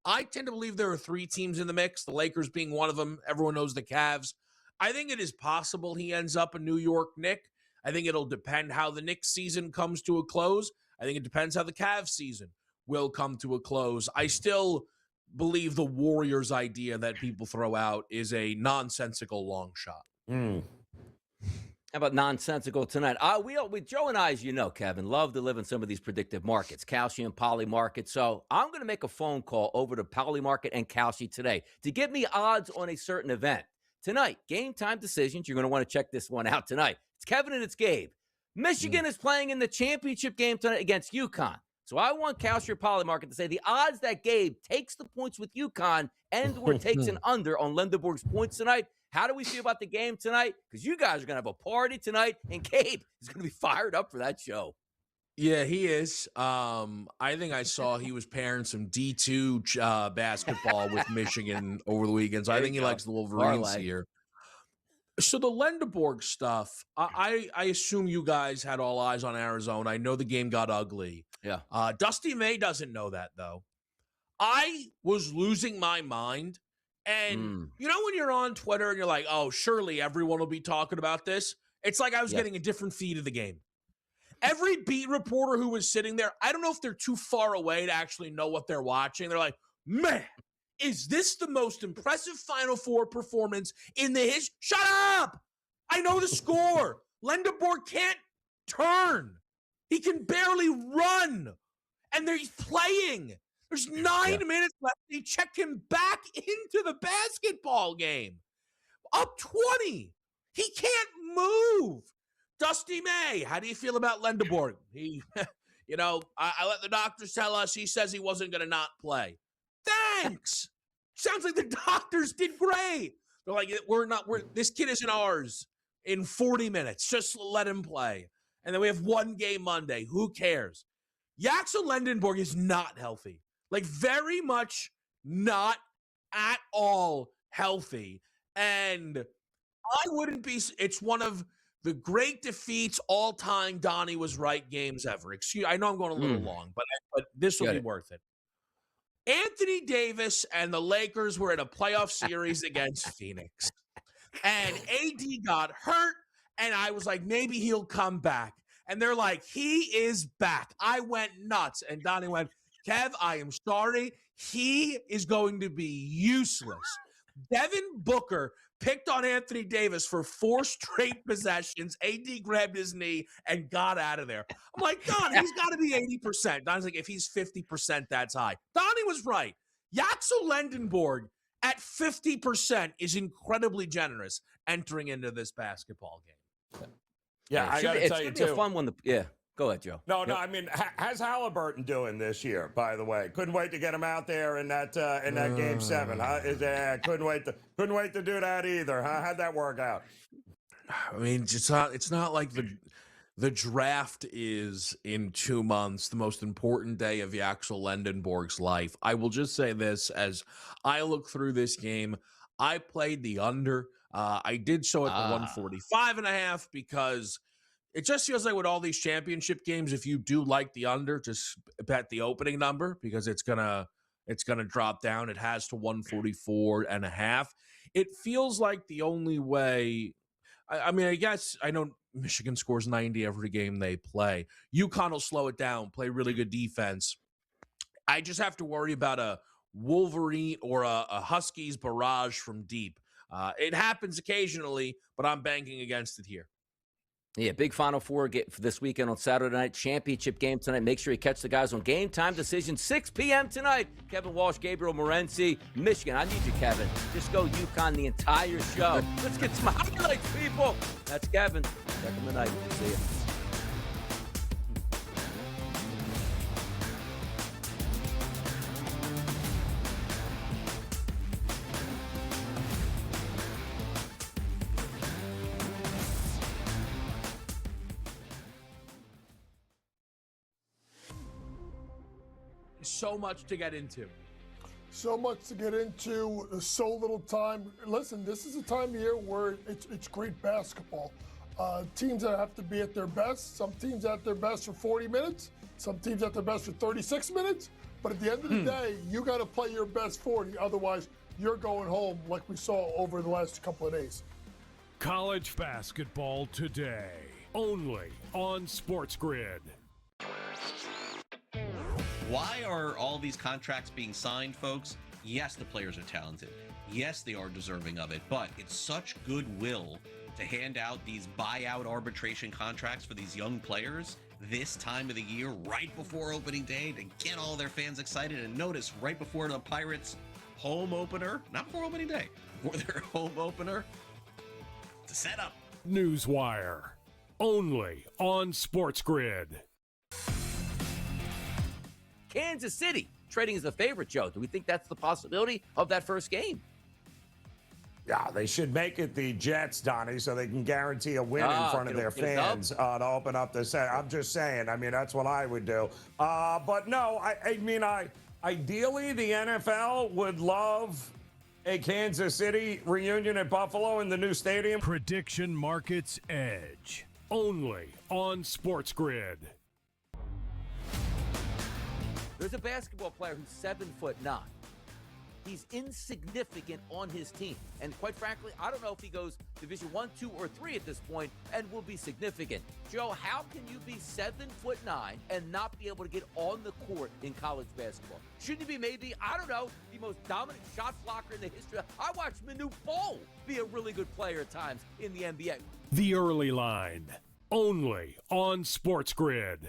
I tend to believe there are 3 teams in the mix, the Lakers being one of them. Everyone knows the Cavs. I think it is possible he ends up a New York Knick. I think it'll depend how the Knicks season comes to a close. I think it depends how the Cavs season will come to a close. I still believe the Warriors idea that people throw out is a nonsensical long shot. How about nonsensical tonight? With Joe and I, as you know, Kevin, love to live in some of these predictive markets, Kalshi and Poly Market. So I'm going to make a phone call over to Poly Market and Kalshi today to get me odds on a certain event. Tonight, game time decisions. You're going to want to check this one out tonight. It's Kevin and it's Gabe. Michigan is playing in the championship game tonight against UConn. So I want Kalshi or Poly Market to say the odds that Gabe takes the points with UConn and or takes an under on Lindenberg's points tonight. How do we feel about the game tonight? Because you guys are going to have a party tonight, and Gabe is going to be fired up for that show. Yeah, he is. I think I saw he was pairing some D2 basketball with Michigan over the weekend. So I think he likes the Wolverines here. So the Lindenberg stuff, I assume you guys had all eyes on Arizona. I know the game got ugly. Yeah. Dusty May doesn't know that, though. I was losing my mind. And you know when you're on Twitter and you're like, oh, surely everyone will be talking about this? It's like I was getting a different feed of the game. Every beat reporter who was sitting there, I don't know if they're too far away to actually know what they're watching. They're like, man, is this the most impressive Final Four performance in the history? Shut up! I know the score. Lendeborg can't turn. He can barely run. And they're playing. There's 9 minutes left. They check him back into the basketball game. Up 20. He can't move. Dusty May, how do you feel about Lendeborg? He, I let the doctors tell us he says he wasn't going to not play. Thanks. Sounds like the doctors did great. They're like, this kid isn't ours in 40 minutes. Just let him play. And then we have one game Monday. Who cares? Yaxel Lendeborg is not healthy. Like, very much not at all healthy. And I wouldn't be, it's one of the great defeats all time. Donnie was right games ever. I know I'm going a little long, but this will be worth it. Anthony Davis and the Lakers were in a playoff series against Phoenix. And AD got hurt, and I was like, maybe he'll come back. And they're like, he is back. I went nuts. And Donnie went, Kev, I am sorry. He is going to be useless. Devin Booker picked on Anthony Davis for 4 straight possessions. AD grabbed his knee and got out of there. I'm like, Donnie, he's got to be 80%. Donnie's like, if he's 50%, that's high. Donnie was right. Yaxel Lendeborg at 50% is incredibly generous entering into this basketball game. Yeah, I got to tell you, too. It's a fun one. Go ahead, Joe. No, I mean, how's Halliburton doing this year, by the way? Couldn't wait to get him out there in that Game 7. Huh? Couldn't wait to do that either. Huh? How'd that work out? I mean, it's not like the draft is in 2 months, the most important day of Yaxel Lendeborg's life. I will just say this, as I look through this game, I played the under. I did so at the 145.5 because it just feels like with all these championship games, if you do like the under, just bet the opening number because it's gonna drop down. It has to 144.5. It feels like the only way. I mean, I guess I know Michigan scores 90 every game they play. UConn will slow it down, play really good defense. I just have to worry about a Wolverine or a Huskies barrage from deep. It happens occasionally, but I'm banking against it here. Yeah, big Final Four for this weekend on Saturday night. Championship game tonight. Make sure you catch the guys on Game Time Decision, 6 p.m. tonight. Kevin Walsh, Gabriel Morency, Michigan. I need you, Kevin. Just go UConn the entire show. Let's get some highlights, people. That's Kevin. Check him tonight. See you. So much to get into. So much to get into, so little time. Listen, this is a time of year where it's great basketball. Teams that have to be at their best. Some teams at their best for 40 minutes. Some teams at their best for 36 minutes. But at the end of the day, you got to play your best 40. Otherwise, you're going home like we saw over the last couple of days. College basketball today, only on SportsGrid. Why are all these contracts being signed, folks? Yes, the players are talented. Yes, they are deserving of it, but it's such goodwill to hand out these buyout arbitration contracts for these young players this time of the year, right before opening day, to get all their fans excited. And notice, right before the Pirates' home opener, not before opening day, before their home opener, to set up. Newswire, only on SportsGrid. Kansas City trading as a favorite, Joe. Do we think that's the possibility of that first game? Yeah, they should make it the Jets, Donnie, so they can guarantee a win in front of their fans to open up the set. I'm just saying. I mean, that's what I would do. But no, I mean, ideally the NFL would love a Kansas City reunion at Buffalo in the new stadium. Prediction Markets Edge, only on SportsGrid. There's a basketball player who's 7'9", he's insignificant on his team. And quite frankly, I don't know if he goes Division 1, 2, or 3 at this point and will be significant. Joe, how can you be 7'9" and not be able to get on the court in college basketball? Shouldn't he be maybe, I don't know, the most dominant shot blocker in the history? I watched Manu Bol be a really good player at times in the NBA. The Early Line, only on SportsGrid.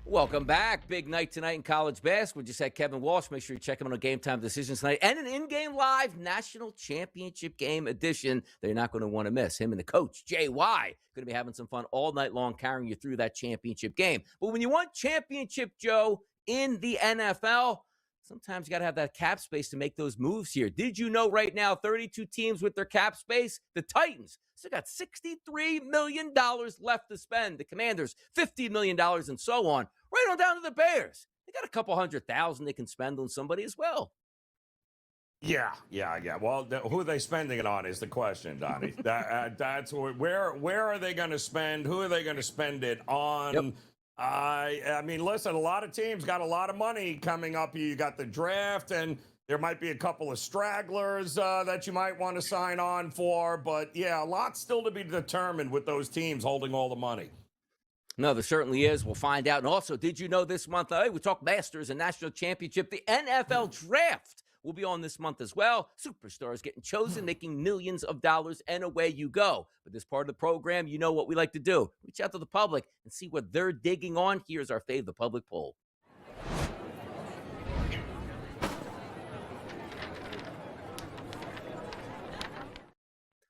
Welcome back. Big night tonight in college basketball. We just had Kevin Walsh. Make sure you check him on a Game Time Decisions tonight. And an in-game live national championship game edition that you're not going to want to miss. Him and the coach, JY, going to be having some fun all night long carrying you through that championship game. But when you want championship, Joe, in the NFL, sometimes you got to have that cap space to make those moves here. Did you know right now 32 teams with their cap space? The Titans still got $63 million left to spend. The Commanders, $50 million and so on. Right on down to the Bears. They got a couple $100,000 they can spend on somebody as well. Yeah. Well, who are they spending it on is the question, Donnie. That's where are they going to spend? Who are they going to spend it on? Yep. I mean, listen, a lot of teams got a lot of money coming up. You got the draft, and there might be a couple of stragglers that you might want to sign on for. But, yeah, a lot still to be determined with those teams holding all the money. No, there certainly is. We'll find out. And also, did you know this month, we talk Masters and National Championship, the NFL Draft will be on this month as well. Superstars getting chosen, making millions of dollars, and away you go. But this part of the program, you know what we like to do. Reach out to the public and see what they're digging on. Here's our fave, the public poll.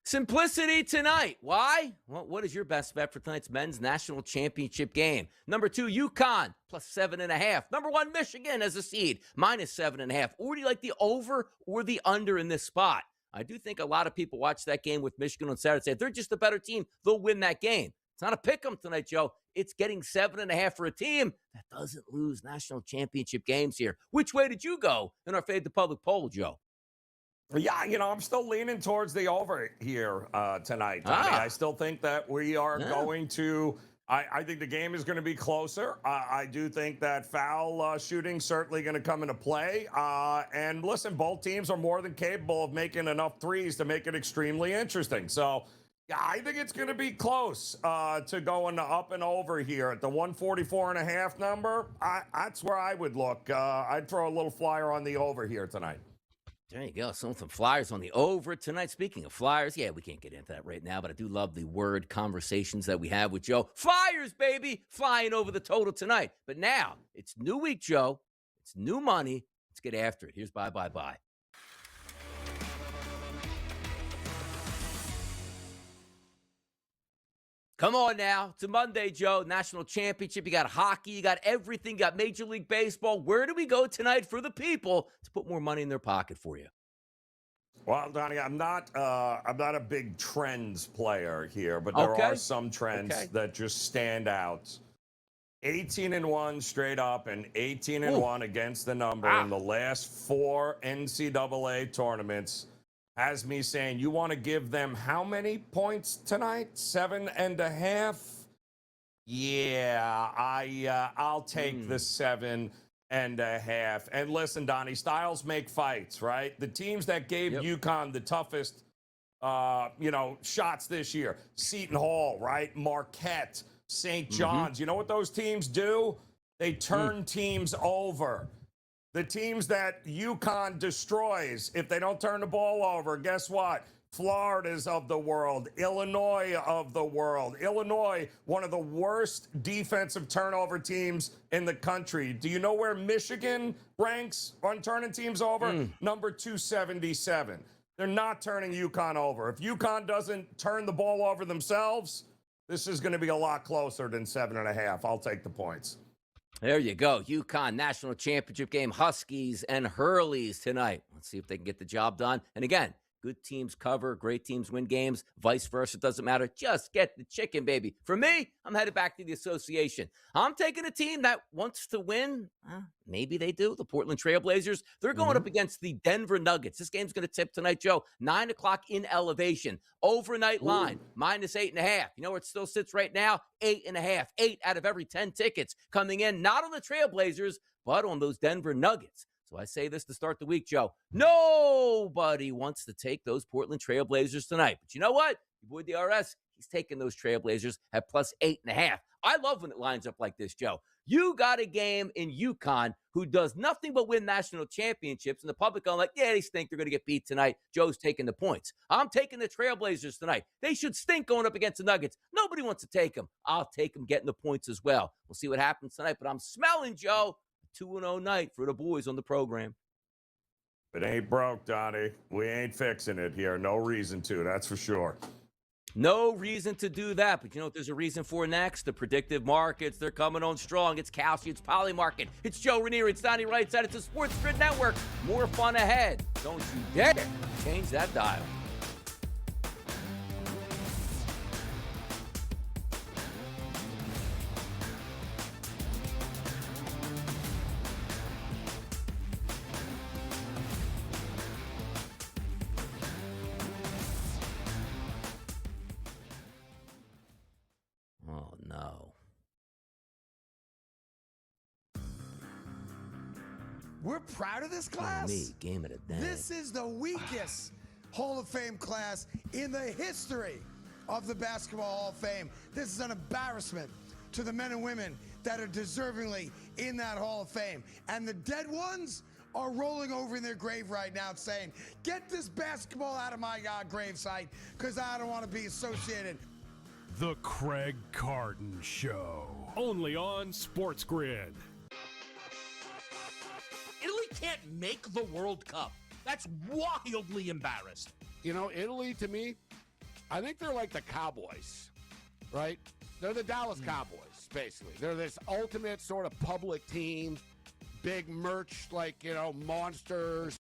Simplicity tonight. Why? Well, what is your best bet for tonight's men's national championship game? Number 2, UConn, plus 7.5. Number 1, Michigan as a seed, minus 7.5. Or do you like the over or the under in this spot? I do think a lot of people watch that game with Michigan on Saturday and say, if they're just a better team, they'll win that game. It's not a pick 'em tonight, Joe. It's getting 7.5 for a team that doesn't lose national championship games here. Which way did you go in our Fade the Public poll, Joe? Yeah, I'm still leaning towards the over here tonight, Tommy. I still think that we are going to I think the game is going to be closer. I do think that foul shooting certainly going to come into play. And listen, both teams are more than capable of making enough threes to make it extremely interesting. So, yeah, I think it's going to be close to going up and over here at the 144.5 number. That's where I would look. I'd throw a little flyer on the over here tonight. There you go. Some flyers on the over tonight. Speaking of flyers, yeah, we can't get into that right now, but I do love the word conversations that we have with Joe. Flyers, baby, flying over the total tonight. But now, it's new week, Joe. It's new money. Let's get after it. Here's bye. Come on now. It's a Monday, Joe. National championship. You got hockey. You got everything. You got Major League Baseball. Where do we go tonight for the people to put more money in their pocket for you? Well, Donnie, I'm not a big trends player here, but there are some trends that just stand out. 18-1 straight up and 18-1 against the number in the last 4 NCAA tournaments. Has me saying, you want to give them how many points tonight? 7.5? Yeah, I'll take the 7.5. And listen, Donnie, styles make fights, right? The teams that gave UConn the toughest, shots this year, Seton Hall, right? Marquette, St. John's. You know what those teams do? They turn teams over. The teams that UConn destroys, if they don't turn the ball over, guess what? Florida's of the world, Illinois of the world. Illinois, one of the worst defensive turnover teams in the country. Do you know where Michigan ranks on turning teams over? Number 277. They're not turning UConn over. If UConn doesn't turn the ball over themselves, this is going to be a lot closer than 7.5. I'll take the points. There you go. UConn National Championship game, Huskies and Hurleys tonight. Let's see if they can get the job done. And again, Good teams cover, great teams win games, vice versa, doesn't matter. Just get the chicken, baby. For me, I'm headed back to the association. I'm taking a team that wants to win. Maybe they do. The Portland Trailblazers, they're going up against the Denver Nuggets. This game's going to tip tonight, Joe. 9 o'clock in elevation. Overnight line, -8.5. You know where it still sits right now? 8.5. 8 out of every 10 tickets coming in, not on the Trailblazers, but on those Denver Nuggets. So I say this to start the week, Joe. Nobody wants to take those Portland Trailblazers tonight. But you know what? Your boy DRS, he's taking those Trailblazers at +8.5. I love when it lines up like this, Joe. You got a game in UConn who does nothing but win national championships, and the public are like, yeah, they stink. They're going to get beat tonight. Joe's taking the points. I'm taking the Trailblazers tonight. They should stink going up against the Nuggets. Nobody wants to take them. I'll take them getting the points as well. We'll see what happens tonight, but I'm smelling, Joe, 2-0 night for the boys on the program. It ain't broke, Donnie. We ain't fixing it here. No reason to, that's for sure. No reason to do that, but you know what there's a reason for next? The predictive markets, they're coming on strong. It's Calci, it's Polymarket, it's Joe Ranieri, it's Donnie Rightside, it's the SportsGrid Network. More fun ahead. Don't you dare change that dial. Oh, no. We're proud of this class. Me, game of the day. This is the weakest Hall of Fame class in the history of the Basketball Hall of Fame. This is an embarrassment to the men and women that are deservingly in that Hall of Fame. And the dead ones are rolling over in their grave right now saying, get this basketball out of my gravesite because I don't want to be associated. The Craig Carton Show. Only on SportsGrid. Italy can't make the World Cup. That's wildly embarrassed. You know, Italy, to me, I think they're like the Cowboys, right? They're the Dallas Cowboys, basically. They're this ultimate sort of public team, big merch, like, you know, monsters.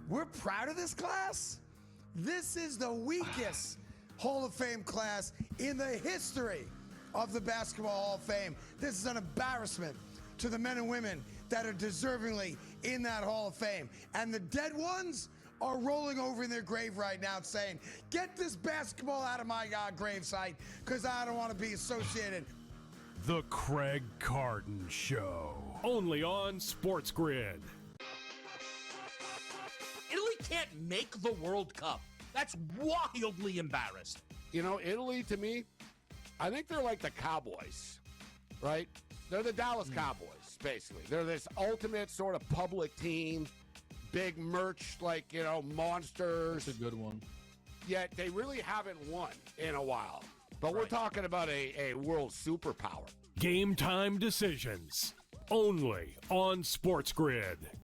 We're proud of this class. This is the weakest Hall of Fame class in the history of the Basketball Hall of Fame. This is an embarrassment to the men and women that are deservingly in that Hall of Fame. And the dead ones are rolling over in their grave right now saying, get this basketball out of my gravesite because I don't want to be associated. The Craig Carton Show. Only on SportsGrid. Italy can't make the World Cup. That's wildly embarrassed. You know, Italy, to me, I think they're like the Cowboys, right? They're the Dallas Cowboys, basically. They're this ultimate sort of public team, big merch, like, you know, monsters. That's a good one. Yet they really haven't won in a while. But we're talking about a world superpower. Game time decisions. Only on SportsGrid.